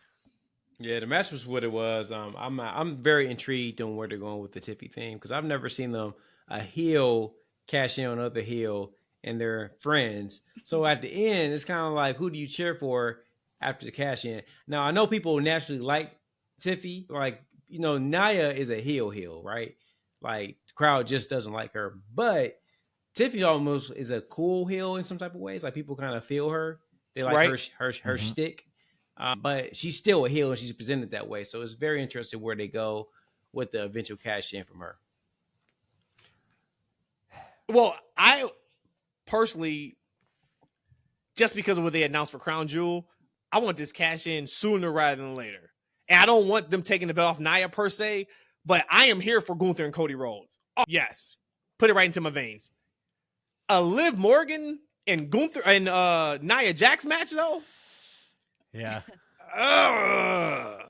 Yeah, the match was what it was. I'm very intrigued on where they're going with the Tiffy thing because I've never seen them a heel cash in on another heel and they're friends. So at the end, it's kind of like, who do you cheer for after the cash in? Now, I know people naturally like Tiffy. Like, you know, Nia is a heel, right? Like, the crowd just doesn't like her. But Tiffy almost is a cool heel in some type of ways. Like, people kind of feel her. They like her shtick. But she's still a heel and she's presented that way. So it's very interesting where they go with the eventual cash in from her. Well, I personally, just because of what they announced for Crown Jewel, I want this cash in sooner rather than later. And I don't want them taking the belt off Nia per se, but I am here for Gunther and Cody Rhodes. Oh, yes. Put it right into my veins. A Liv Morgan and Gunther and Nia Jax match, though? Yeah. I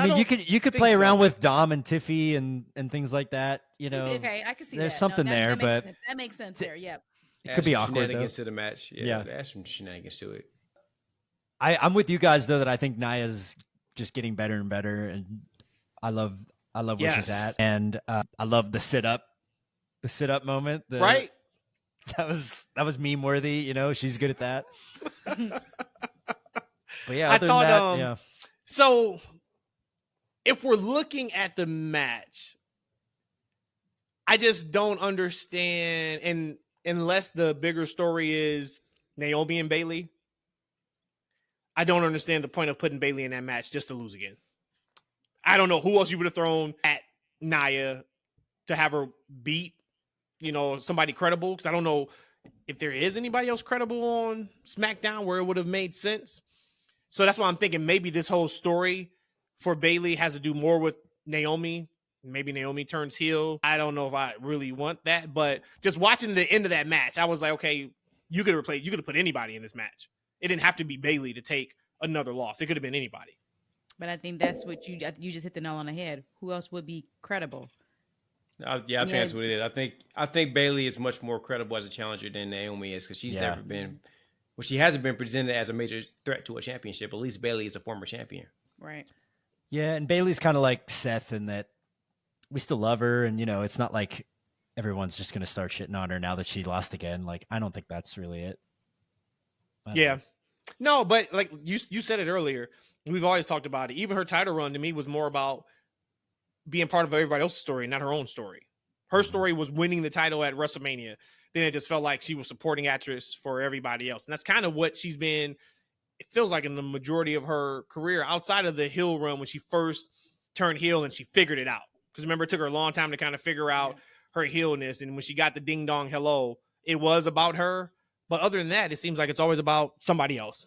mean, you could play around with Dom and Tiffy and things like that. You know, okay, I can see there's that. something there, but that makes sense there. Yep. It could be awkward shenanigans though. To the match. Yeah. Add some shenanigans to it. I'm with you guys though that I think Nia's just getting better and better, and I love where she's at, and I love the sit up moment. Right. That was meme worthy. You know, she's good at that. But yeah, other than that, So if we're looking at the match, I just don't understand. And unless the bigger story is Naomi and Bayley, I don't understand the point of putting Bayley in that match just to lose again. I don't know who else you would have thrown at Nia to have her beat, somebody credible. Because I don't know if there is anybody else credible on SmackDown where it would have made sense. So that's why I'm thinking maybe this whole story for Bayley has to do more with Naomi. Maybe Naomi turns heel. I don't know if I really want that, but just watching the end of that match, I was like, okay, you could have put anybody in this match. It didn't have to be Bayley to take another loss. It could have been anybody. But I think that's what you just hit the nail on the head. Who else would be credible? I think that's what it is. I think Bayley is much more credible as a challenger than Naomi is because she's never been. Well, she hasn't been presented as a major threat to a championship. At least Bayley is a former champion. Right. Yeah, and Bayley's kind of like Seth in that we still love her, and it's not like everyone's just going to start shitting on her now that she lost again. Like, I don't think that's really it. Yeah. No, but like you said it earlier, we've always talked about it. Even her title run to me was more about being part of everybody else's story, not her own story. Her story was winning the title at WrestleMania. Then it just felt like she was supporting actress for everybody else. And that's kind of what she's been, it feels like, in the majority of her career outside of the heel run when she first turned heel and she figured it out. Because remember, it took her a long time to kind of figure out her heelness. And when she got the ding dong hello, it was about her. But other than that, it seems like it's always about somebody else.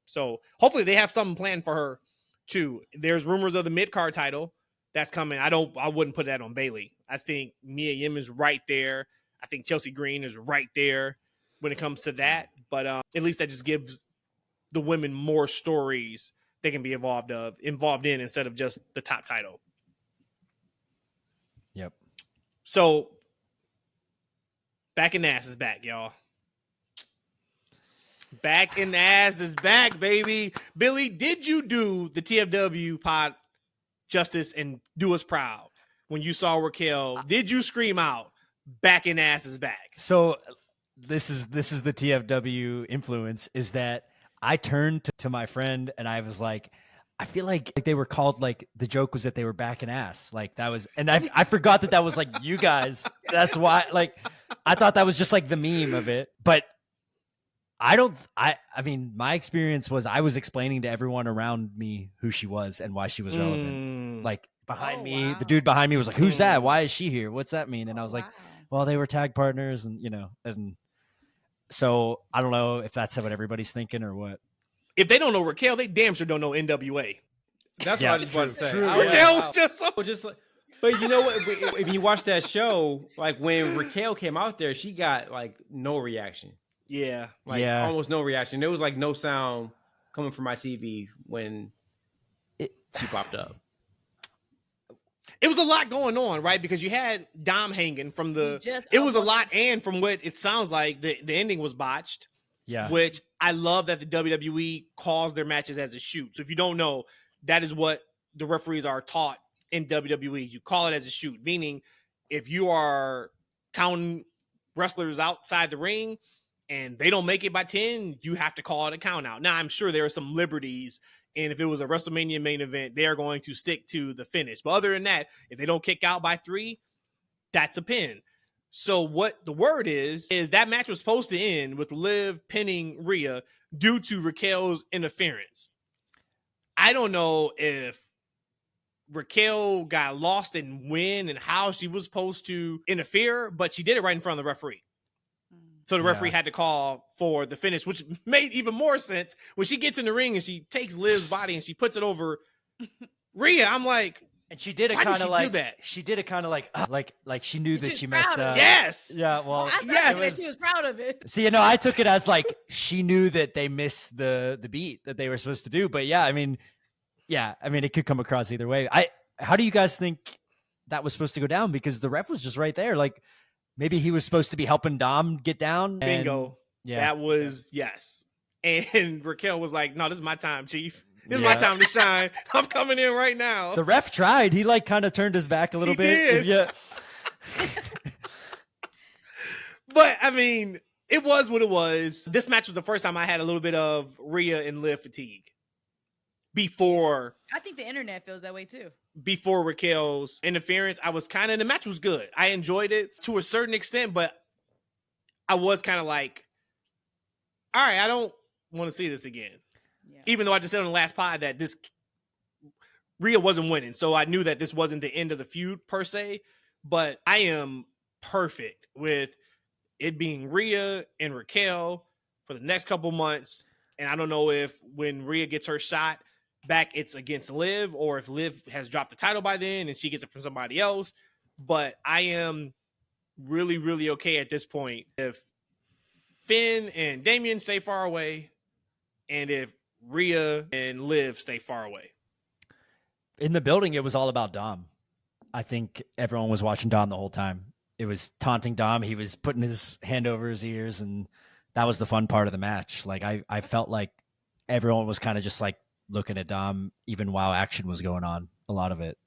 So hopefully they have something planned for her too. There's rumors of the mid-card title that's coming. I wouldn't put that on Bayley. I think Mia Yim is right there. I think Chelsea Green is right there when it comes to that. But at least that just gives the women more stories they can be involved in instead of just the top title. Yep. So Back in the Ass is back, y'all. Back in the Ass is back, baby. Billy, did you do the TFW pod justice and do us proud when you saw Raquel? Did you scream out, Back in the Ass is back? So this is the TFW influence, is that I turned to my friend and I was like, I feel like they were called, like, the joke was that they were back in ass. Like, that was, and I forgot that was like you guys. That's why, like, I thought that was just like the meme of it. But I mean, my experience was I was explaining to everyone around me who she was and why she was relevant. Like, behind me, the dude behind me was like, who's that? Why is she here? What's that mean? And I was like, well, they were tag partners, and and so I don't know if that's what everybody's thinking or what. If they don't know Raquel, they damn sure don't know NWA. That's what I just wanted to say. Raquel was just like, but you know what? If you watch that show, like when Raquel came out there, she got like no reaction. Yeah. Almost no reaction. There was like no sound coming from my TV when she popped up. It was a lot going on, right? Because you had Dom hanging from it was a lot, and from what it sounds like, the ending was botched. Yeah. Which I love that the WWE calls their matches as a shoot. So if you don't know, that is what the referees are taught in WWE. You call it as a shoot, meaning if you are counting wrestlers outside the ring and they don't make it by 10, you have to call it a count out. Now, I'm sure there are some liberties, and if it was a WrestleMania main event, they are going to stick to the finish. But other than that, if they don't kick out by 3, that's a pin. So what the word is that match was supposed to end with Liv pinning Rhea due to Raquel's interference. I don't know if Raquel got lost in when and how she was supposed to interfere, but she did it right in front of the referee. So the referee had to call for the finish, which made even more sense when she gets in the ring and she takes Liv's body and she puts it over Rhea. I'm like, and she did it kind of like that. She did it kind of like she knew that she messed up. Yes. Yeah. Well, yes. She was proud of it. See, I took it as like she knew that they missed the beat that they were supposed to do. But yeah, I mean, it could come across either way. How do you guys think that was supposed to go down? Because the ref was just right there. Like, maybe he was supposed to be helping Dom get down. Bingo. That was yes. And Raquel was like, "No, this is my time, Chief. This is my time to shine. I'm coming in right now." The ref tried. He like kind of turned his back a little bit. Did. Yeah. But I mean, it was what it was. This match was the first time I had a little bit of Rhea and Liv fatigue. before I think the internet feels that way too. before Raquel's interference. I was kind of, the match was good. I enjoyed it to a certain extent, but I was kind of like, all right, I don't want to see this again. Yeah. Even though I just said on the last pod that Rhea wasn't winning. So I knew that this wasn't the end of the feud per se, but I am perfect with it being Rhea and Raquel for the next couple months. And I don't know if when Rhea gets her shot back, it's against Liv, or if Liv has dropped the title by then and she gets it from somebody else. But I am really, really okay at this point if Finn and Damian stay far away and if Rhea and Liv stay far away. In the building, it was all about Dom. I think everyone was watching Dom the whole time. It was taunting Dom. He was putting his hand over his ears, and that was the fun part of the match. Like I felt like everyone was kind of just like looking at Dom even while action was going on, a lot of it.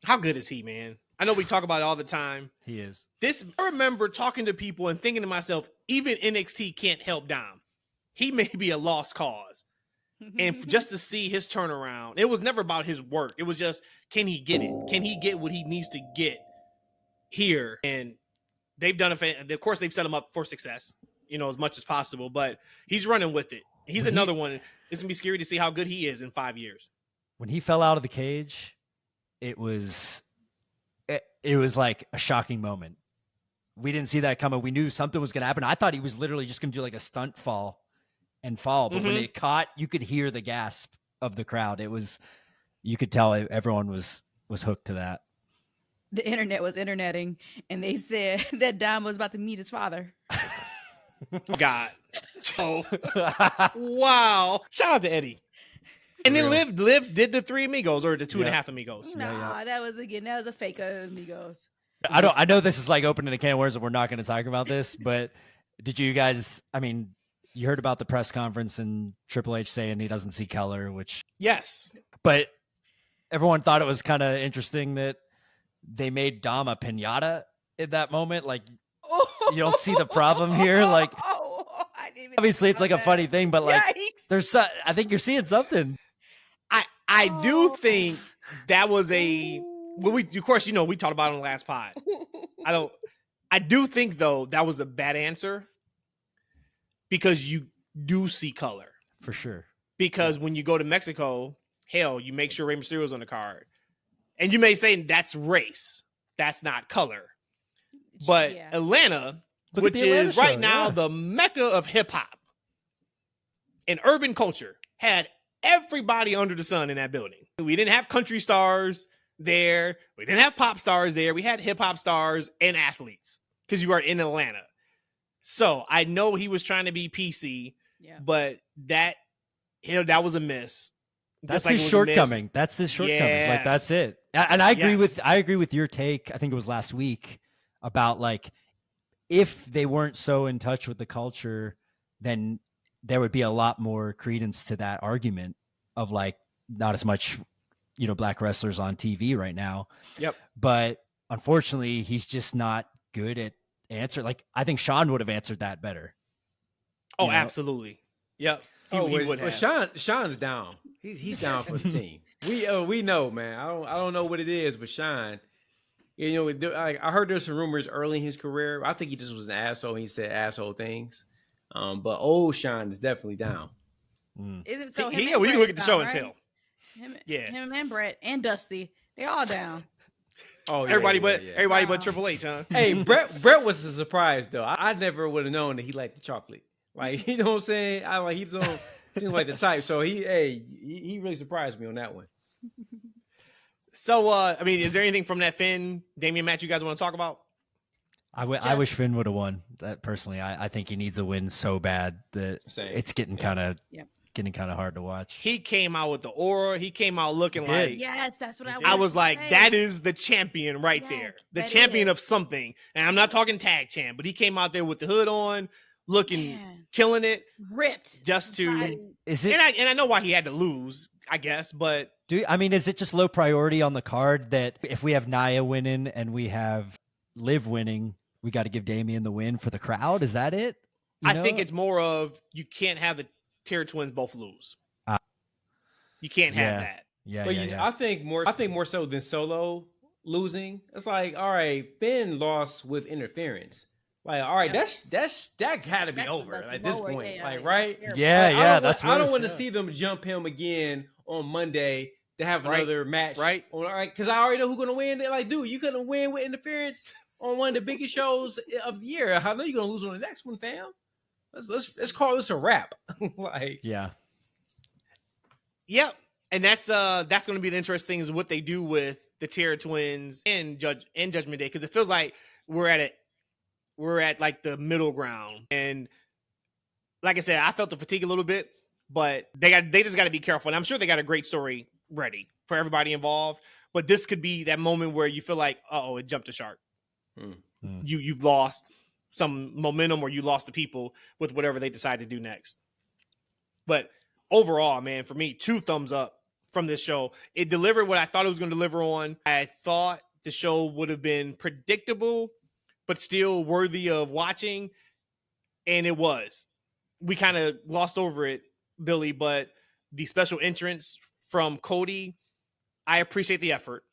How good is he, man? I know we talk about it all the time. He is. I remember talking to people and thinking to myself, even NXT can't help Dom. He may be a lost cause. And just to see his turnaround, it was never about his work. It was just, can he get it? Can he get what he needs to get here? And they've done it. Of course, they've set him up for success, as much as possible. But he's running with it. He's another one. It's gonna be scary to see how good he is in 5 years. When he fell out of the cage, it was like a shocking moment. We didn't see that coming. We knew something was going to happen. I thought he was literally just going to do like a stunt fall and fall. But when it caught, you could hear the gasp of the crowd. You could tell everyone was hooked to that. The internet was interneting, and they said that Dom was about to meet his father. God. Oh, wow. Shout out to Eddie. And then Liv did the 3 amigos or the 2.5 amigos. No, that was a fake amigos. I know this is like opening a can of worms and we're not going to talk about this, but did you guys, you heard about the press conference and Triple H saying he doesn't see color, which... Yes. But everyone thought it was kind of interesting that they made Dom a piñata in that moment. Like, you don't see the problem here. Like, obviously it's like a funny thing, but like, I think you're seeing something. I do think that was of course, we talked about it on the last pod. I do think though, that was a bad answer because you do see color. For sure. Because when you go to Mexico, hell, you make sure Rey Mysterio's on the card. And you may say that's race. That's not color. But Atlanta, which is right now the mecca of hip hop and urban culture, had everybody under the sun in that building. We didn't have country stars there. We didn't have pop stars there. We had hip hop stars and athletes because you are in Atlanta. So I know he was trying to be PC, but that was a miss. That's his shortcoming. That's his shortcoming. Yes. Like that's it. And I agree with your take. I think it was last week about like, if they weren't so in touch with the culture, then there would be a lot more credence to that argument of like not as much, black wrestlers on TV right now. Yep. But unfortunately, he's just not good at answer. Like I think Sean would have answered that better. Oh, absolutely. Yep. He would have. Sean's down. He's down for the team. We know, man. I don't know what it is, but Sean, I heard there's some rumors early in his career. I think he just was an asshole. And he said asshole things. But old Sean is definitely down. Isn't so? We can look at the show and tell. Him and Brett and Dusty, they all down. Oh, everybody but Triple H, huh? Hey, Brett was a surprise though. I never would have known that he liked the chocolate. Like, you know what I'm saying? He seems like the type. So he really surprised me on that one. So is there anything from that Finn Damian match you guys want to talk about? I wish Finn would have won. That personally, I think he needs a win so bad that it's getting kind of hard to watch. He came out with the aura. He came out looking like that's what I was like, that is the champion right there, the champion of something. And I'm not talking tag champ, but he came out there with the hood on, looking, killing it, ripped. Just to and I know why he had to lose, I guess, but is it just low priority on the card that if we have Nia winning and we have Liv winning, we got to give Damian the win for the crowd? Is that it? I think it's more of you can't have the Terror Twins both lose. You can't have Yeah. that. Yeah, But yeah. I think more so than Solo losing. It's like, all right, Finn lost with interference. Like, all right, Yep. that gotta be That's- over that's at this lower, point. yeah, Like, that's right? terrible. Yeah, Like, that's I don't worse, want to yeah. see them jump him again on Monday to have Right, another match. right. All right, because I already know who's gonna win. They're like, dude, you couldn't win with interference on one of the biggest shows of the year. I know you're gonna lose on the next one, fam. Let's call this a wrap. Like, Yeah. Yep. And that's going to be the interesting thing is what they do with the Terror Twins and Judgment Day, because it feels like we're at like the middle ground. And like I said, I felt the fatigue a little bit, but they just got to be careful. And I'm sure they got a great story ready for everybody involved. But this could be that moment where you feel like, it jumped a shark. You've lost some momentum, or you lost the people with whatever they decide to do next. But overall, man, for me, 2 thumbs up from this show. It delivered what I thought it was going to deliver on. I thought the show would have been predictable, but still worthy of watching. And it was. We kind of glossed over it, Billy, but the special entrance from Cody, I appreciate the effort.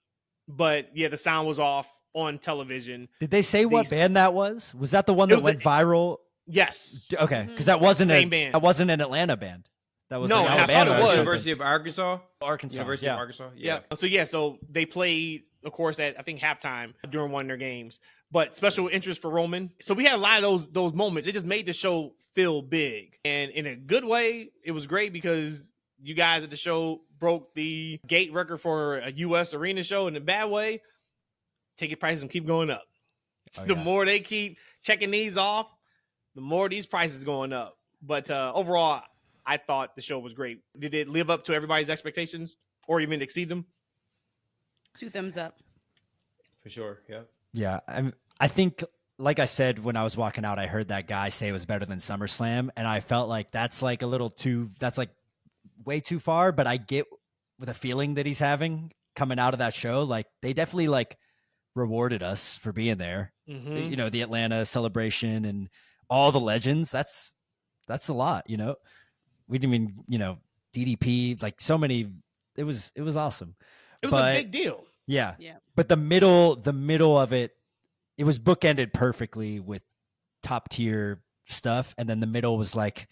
But yeah, the sound was off on television. Did they say what band that was? Was that the one that went viral? Yes. Okay, because that wasn't Same band. That wasn't an Atlanta band. That was No, like I thought Alabama. it was. University of Arkansas. University of Arkansas. Yeah. So they played, of course, at I think halftime during one of their games. But special interest for Roman. So we had a lot of those moments. It just made the show feel big. And in a good way, it was great because you guys at the show broke the gate record for a U.S. arena show. In a bad way, ticket prices and keep going up. The more they keep checking these off, the more these prices going up. But overall, I thought the show was great. Did it live up to everybody's expectations or even exceed them? 2 thumbs up. For sure. Yeah. Yeah. I think, like I said, when I was walking out, I heard that guy say it was better than SummerSlam. And I felt like that's like that's like way too far. But I get the feeling that he's having coming out of that show. Like they definitely like rewarded us for being there. Mm-hmm. You know, the Atlanta celebration and all the legends. That's a lot, you know. We didn't even, DDP, like so many. It was awesome. It was a big deal. Yeah. Yeah. But the middle of it, it was bookended perfectly with top tier stuff. And then the middle was like,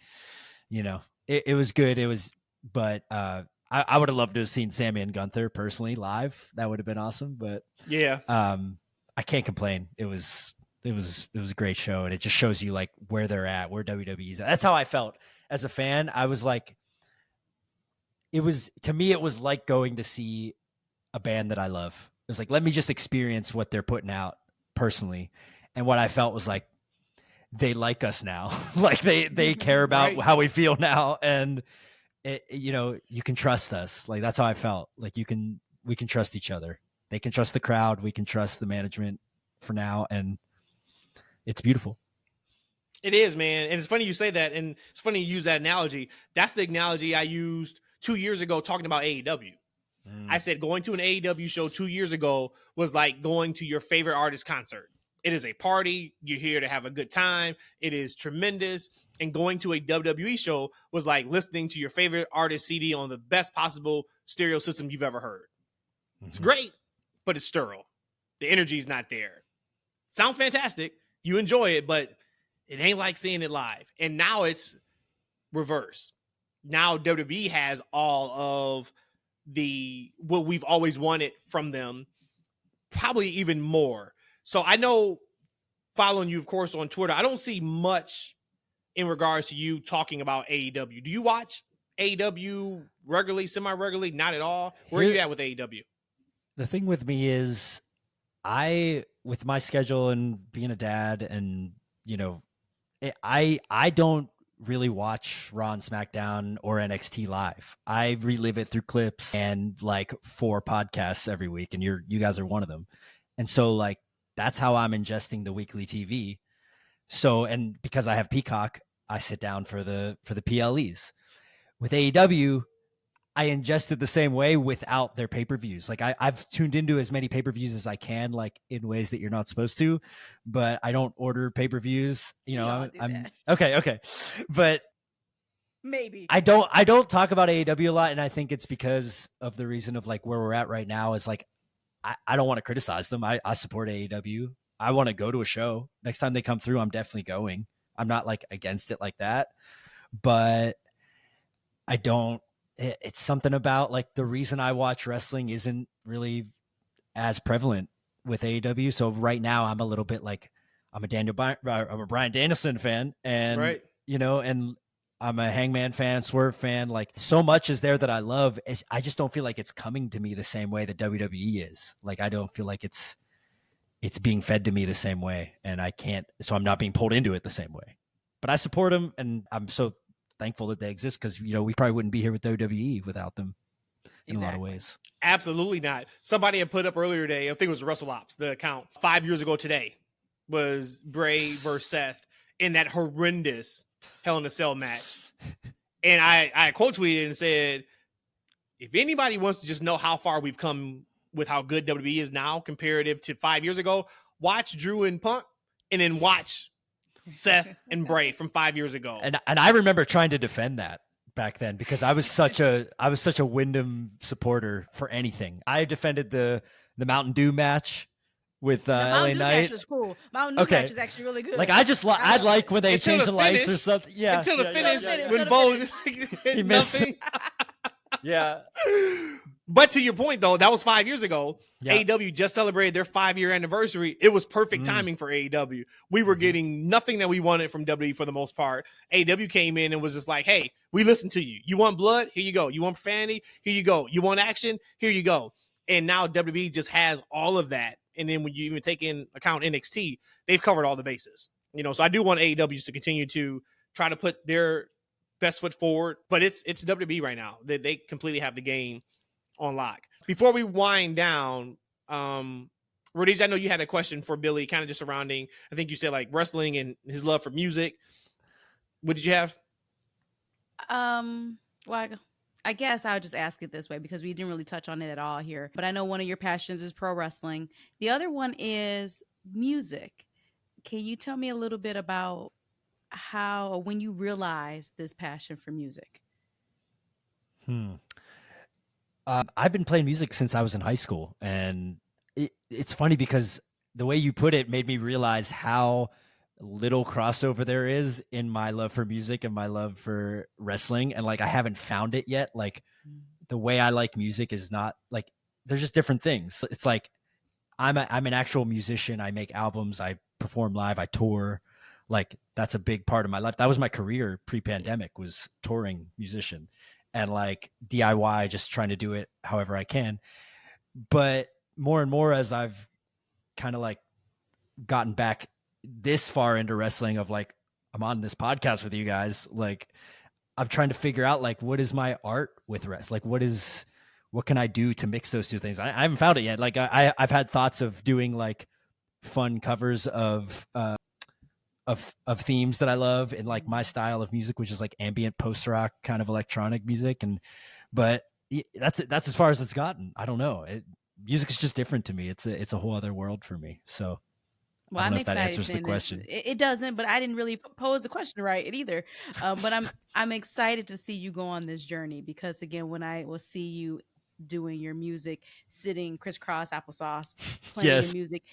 it was good. It was, but I would have loved to have seen Sammy and Gunther personally live. That would have been awesome. But yeah, I can't complain. It was a great show, and it just shows you like where they're at, where WWE's at. That's how I felt as a fan. I was like, to me, it was like going to see a band that I love. It was like, let me just experience what they're putting out personally. And what I felt was like, they like us now. Like they care about how we feel now. And you can trust us. Like, that's how I felt. Like we can trust each other. They can trust the crowd. We can trust the management for now. And it's beautiful. It is, man. And it's funny you say that. And it's funny you use that analogy. That's the analogy I used 2 years ago talking about AEW. I said going to an AEW show 2 years ago was like going to your favorite artist concert. It is a party. You're here to have a good time. It is tremendous. And going to a WWE show was like listening to your favorite artist CD on the best possible stereo system you've ever heard. Mm-hmm. It's great, but it's sterile. The energy's not there. Sounds fantastic. You enjoy it, but it ain't like seeing it live. And now it's reverse. Now WWE has all of what we've always wanted from them, probably even more. So I know, following you, of course, on Twitter, I don't see much in regards to you talking about AEW. Do you watch AEW regularly, semi-regularly? Not at all. Where are you at with AEW? The thing with me is with my schedule and being a dad and, I don't really watch Raw and SmackDown or NXT live. I relive it through clips and like 4 podcasts every week, and you guys are one of them. And so like that's how I'm ingesting the weekly TV. So, and because I have Peacock, I sit down for the PLEs. With AEW, I ingested the same way without their pay-per-views. Like I've tuned into as many pay-per-views as I can, like in ways that you're not supposed to, but I don't order pay-per-views. I'm okay. But Maybe. I don't talk about AEW a lot, and I think it's because of the reason of like where we're at right now is like I don't want to criticize them. I support AEW. I want to go to a show. Next time they come through, I'm definitely going. I'm not like against it like that. But I don't it's something about like the reason I watch wrestling isn't really as prevalent with AEW. So right now I'm a little bit like I'm a Bryan Danielson fan, and Right. and I'm a Hangman fan, Swerve fan. Like so much is there that I love. I just don't feel like it's coming to me the same way that WWE is. Like I don't feel like it's being fed to me the same way, and I can't. So I'm not being pulled into it the same way. But I support them, and I'm so thankful that they exist because we probably wouldn't be here with WWE without them in a lot of ways. Absolutely not. Somebody had put up earlier today, I think it was Russell Ops, the account 5 years ago today was Bray versus Seth in that horrendous Hell in a Cell match. And I quote tweeted and said, if anybody wants to just know how far we've come with how good WWE is now comparative to 5 years ago, watch Drew and Punk and then watch Seth and Bray from 5 years ago. And I remember trying to defend that back then because I was such a Wyndham supporter for anything. I defended the Mountain Dew match with LA Mountain Dew Knight. match was cool. Mountain Dew match is actually really good. Like I like when they change the lights or something. Yeah, until the finish yeah. when Bo He missed. nothing. Yeah. But to your point, though, that was 5 years ago. Yeah. AEW just celebrated their 5-year anniversary. It was perfect timing for AEW. We were getting nothing that we wanted from WWE for the most part. AEW came in and was just like, hey, we listen to you. You want blood? Here you go. You want profanity? Here you go. You want action? Here you go. And now WWE just has all of that. And then when you even take in account NXT, they've covered all the bases. So I do want AEW to continue to try to put their best foot forward. But it's WWE right now. They completely have the game on lock. Before we wind down, Rhodes, I know you had a question for Billy, kind of just surrounding, I think you said like wrestling and his love for music. What did you have? Well, I guess I would just ask it this way because we didn't really touch on it at all here. But I know one of your passions is pro wrestling. The other one is music. Can you tell me a little bit about how, when you realized this passion for music? I've been playing music since I was in high school, and it's funny because the way you put it made me realize how little crossover there is in my love for music and my love for wrestling, and like I haven't found it yet. Like the way I like music is not like there's just different things. It's like I'm an actual musician. I make albums. I perform live. I tour. Like that's a big part of my life. That was my career pre-pandemic, was touring musician. And like DIY, just trying to do it however I can. But more and more as I've kind of like gotten back this far into wrestling of like, I'm on this podcast with you guys. Like I'm trying to figure out like, what is my art with wrestling? Like what can I do to mix those two things? I haven't found it yet. Like I've had thoughts of doing like fun covers of themes that I love and like my style of music, which is like ambient post rock kind of electronic music. But that's as far as it's gotten. I don't know. Music is just different to me. It's a whole other world for me. So Well, I don't I'm know if that excited. answers the question. It doesn't, but I didn't really pose the question right either. But I'm excited to see you go on this journey because again, when I will see you doing your music, sitting crisscross applesauce, playing Yes. your music,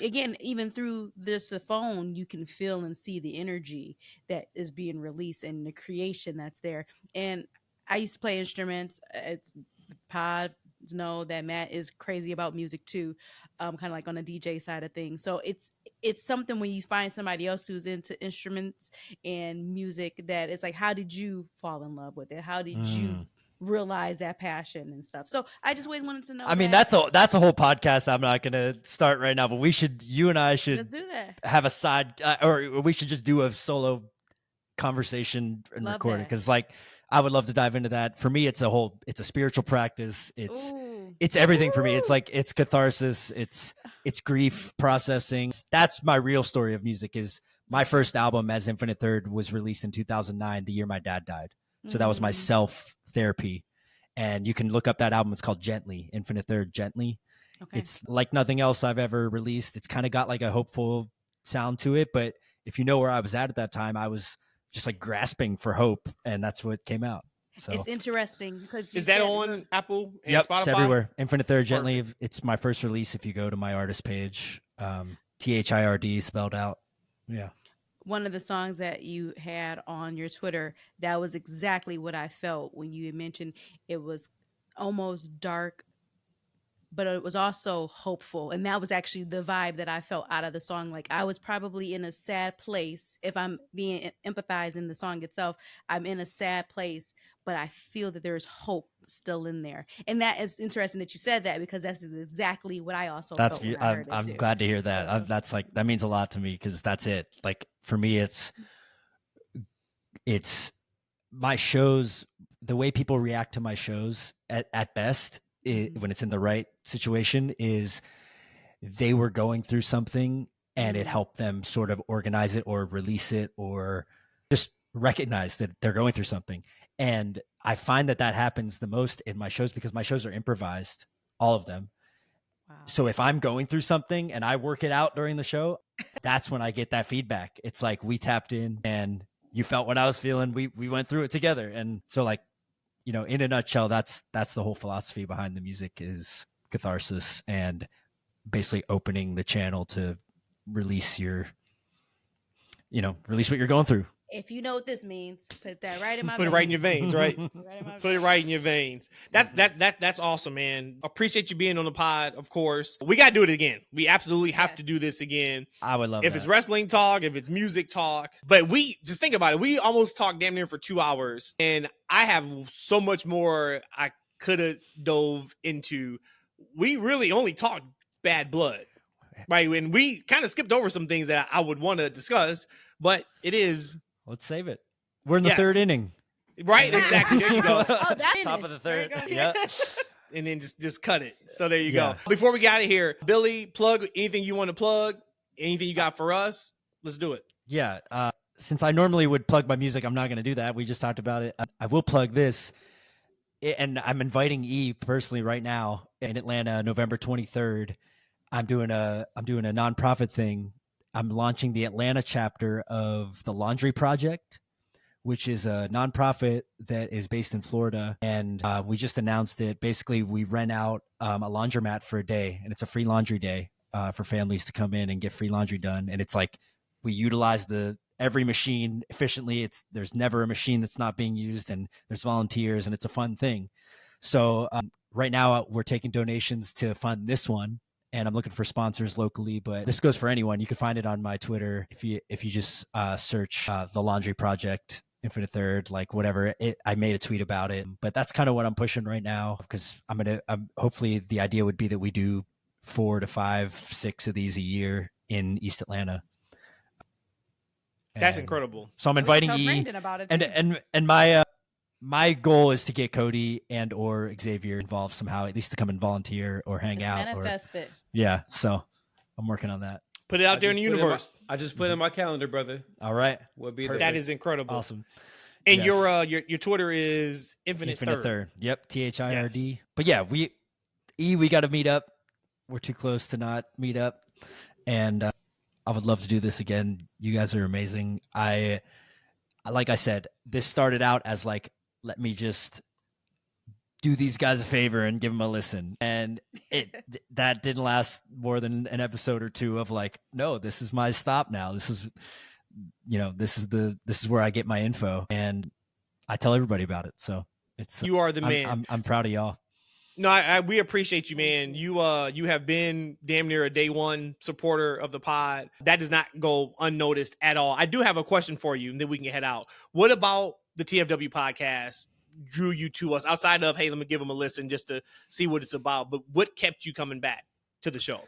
again, even through the phone, you can feel and see the energy that is being released and the creation that's there. And I used to play instruments. It's pod know that Matt is crazy about music too, kind of like on the DJ side of things. So it's something when you find somebody else who's into instruments and music that it's like, how did you fall in love with it? How did you realize that passion and stuff? So I just always wanted to know. I mean, that's a whole podcast I'm not going to start right now, but you and I should let's do that. have a side, or we should just do a solo conversation and Love record it. that. Cause like, I would love to dive into that. For me, it's a spiritual practice. It's everything for me. It's like, it's catharsis. It's grief processing. That's my real story of music. Is my first album as Infinite Third was released in 2009, the year my dad died. So that was my self therapy. And you can look up that album. It's called Gently, Infinite Third, Gently. Okay. It's like nothing else I've ever released. It's kind of got like a hopeful sound to it. But if you know where I was at that time, I was just like grasping for hope, and that's what came out. So It's interesting because Is that on Apple and yep, Spotify? it's everywhere. Infinite Third Gently. Perfect. It's my first release. If you go to my artist page, THIRD spelled out. Yeah. one of the songs that you had on your Twitter, that was exactly what I felt when you mentioned it was almost dark, but it was also hopeful. And that was actually the vibe that I felt out of the song. Like I was probably in a sad place. If I'm being empathized in the song itself, I'm in a sad place, but I feel that there's hope still in there. And that is interesting that you said that, because that's exactly what I also felt when I heard it I'm too. glad to hear that. So- That's like, that means a lot to me, because that's it. Like for me, it's my shows, the way people react to my shows at best, when it's in the right situation, is they were going through something and it helped them sort of organize it or release it or just recognize that they're going through something. And I find that happens the most in my shows, because my shows are improvised, all of them. Wow. So if I'm going through something and I work it out during the show, that's when I get that feedback. It's like, we tapped in and you felt what I was feeling. We went through it together. And so, like, you know, in a nutshell, that's the whole philosophy behind the music, is catharsis and basically opening the channel to release release what you're going through. If you know what this means, put that right in my Put it right in your veins, right? Right in my Put it right in your veins. That's awesome, man. Appreciate you being on the pod, of course. We gotta do it again. We absolutely have to do this again. I would love if that. it's wrestling talk, if it's music talk. But we just think about it. We almost talked damn near for 2 hours, and I have so much more I could have dove into. We really only talked Bad Blood, right? And we kind of skipped over some things that I would want to discuss, but it is. Let's save it. We're in the third inning. Right, exactly. There you go. Oh, that's Top of the third. Yeah. And then just cut it. So there you Yeah. go. Before we get out of here, Billy, plug anything you want to plug, anything you got for us. Let's do it. Yeah. Since I normally would plug my music, I'm not going to do that. We just talked about it. I will plug this. And I'm inviting E personally right now in Atlanta, November 23rd. I'm doing a nonprofit thing. I'm launching the Atlanta chapter of the Laundry Project, which is a nonprofit that is based in Florida. And we just announced it. Basically, we rent out a laundromat for a day, and it's a free laundry day for families to come in and get free laundry done. And it's like, we utilize every machine efficiently. There's never a machine that's not being used, and there's volunteers, and it's a fun thing. So right now we're taking donations to fund this one. And I'm looking for sponsors locally, but this goes for anyone. You can find it on my Twitter if you just search the Laundry Project, Infinite Third, like whatever. I made a tweet about it, but that's kind of what I'm pushing right now, because hopefully the idea would be that we do 4 to 5, 6 of these a year in East Atlanta. That's incredible. So I'm inviting Tell E, Brandon about it too. and my goal is to get Cody and or Xavier involved somehow, at least to come and volunteer or hang out. Manifest it. Yeah, so I'm working on that. Put it out there in the universe. I just put it in my calendar, brother. All right. We'll be That there. is incredible. Awesome. And Yes. your Twitter is Infinite Third. Yep, THIRD. Yes. But yeah, we got to meet up. We're too close to not meet up, and I would love to do this again. You guys are amazing. Like I said, this started out as like, let me just do these guys a favor and give them a listen, and that didn't last more than an episode or two of like, no, this is my stop now. This is this is where I get my info, and I tell everybody about it. So You are the man. I'm proud of y'all. No, we appreciate you, man. You have been damn near a day one supporter of the pod. That does not go unnoticed at all. I do have a question for you, and then we can head out. What about the TFW podcast drew you to us outside of, hey, let me give them a listen just to see what it's about? But what kept you coming back to the show?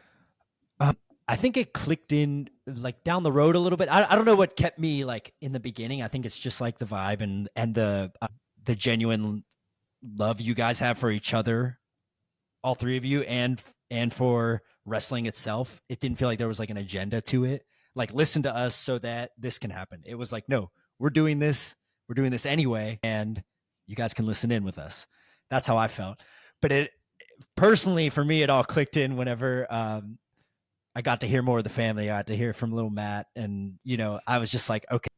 I think it clicked in like down the road a little bit. I don't know what kept me like in the beginning. I think it's just like the vibe and the genuine love you guys have for each other, all three of you, and for wrestling itself. It didn't feel like there was like an agenda to it. Like, listen to us so that this can happen. It was like, no, we're doing this anyway, and you guys can listen in with us. That's how I felt. But it personally, for me, it all clicked in whenever I got to hear more of the family. I got to hear from little Matt, and I was just like, okay,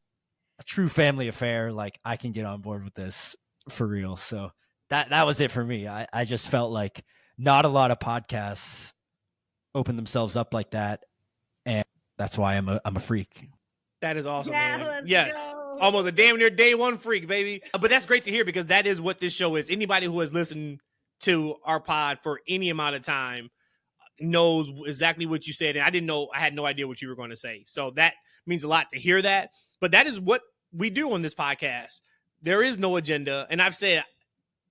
true family affair, like I can get on board with this for real. So that was it for me. I just felt like not a lot of podcasts open themselves up like that, and that's why I'm a freak. That is awesome, Yeah, man. let's Yes. go. Almost a damn near day one freak, baby. But that's great to hear because that is what this show is. Anybody who has listened to our pod for any amount of time knows exactly what you said. And I had no idea what you were going to say. So that means a lot to hear that. But that is what we do on this podcast. There is no agenda. And I've said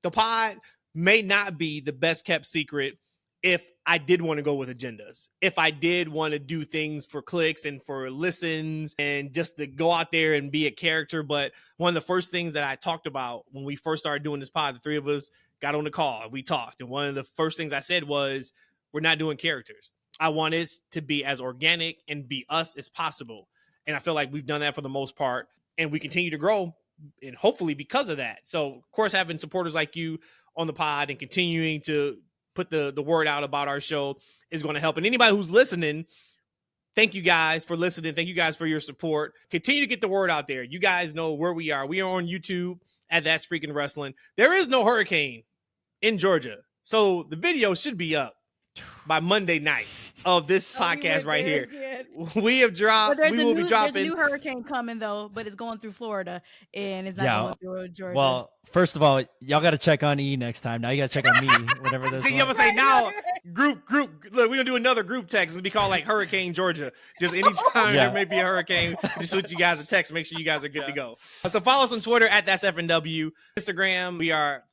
the pod may not be the best kept secret if I did want to go with agendas, if I did want to do things for clicks and for listens and just to go out there and be a character. But one of the first things that I talked about when we first started doing this pod, the three of us got on the call and we talked. And one of the first things I said was, we're not doing characters. I want it to be as organic and be us as possible. And I feel like we've done that for the most part. And we continue to grow, and hopefully because of that. So, of course, having supporters like you on the pod and continuing to put the word out about our show is going to help. And anybody who's listening, thank you guys for listening. Thank you guys for your support. Continue to get the word out there. You guys know where we are. We are on YouTube at That's Freaking Wrestling. There is no hurricane in Georgia, so the video should be up by Monday night of this podcast right here. We have dropped. But We will be dropping. There's a new hurricane coming though, but it's going through Florida and it's not going through Georgia. Well, first of all, y'all got to check on E next time. Now you got to check on me. Whatever this. See, you ever say now? Group. Look, we're gonna do another group text. It's be called like Hurricane Georgia. Just anytime there may be a hurricane, just shoot you guys a text. Make sure you guys are good to go. So follow us on Twitter at That's FNW. Instagram, we are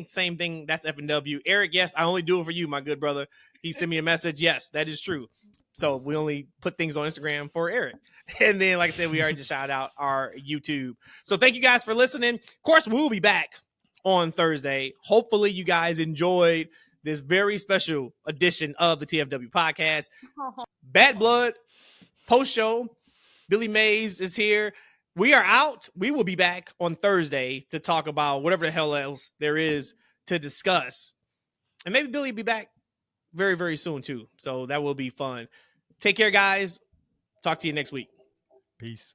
same thing. That's FNW. Eric, yes, I only do it for you, my good brother. He sent me a message. Yes, that is true. So we only put things on Instagram for Eric. And then, like I said, we already just shout out our YouTube. So thank you guys for listening. Of course, we'll be back on Thursday. Hopefully you guys enjoyed this very special edition of the TFW podcast. Bad Blood post show. Billy Mays is here. We are out. We will be back on Thursday to talk about whatever the hell else there is to discuss. And maybe Billy will be back very, very soon too. So that will be fun. Take care, guys. Talk to you next week. Peace.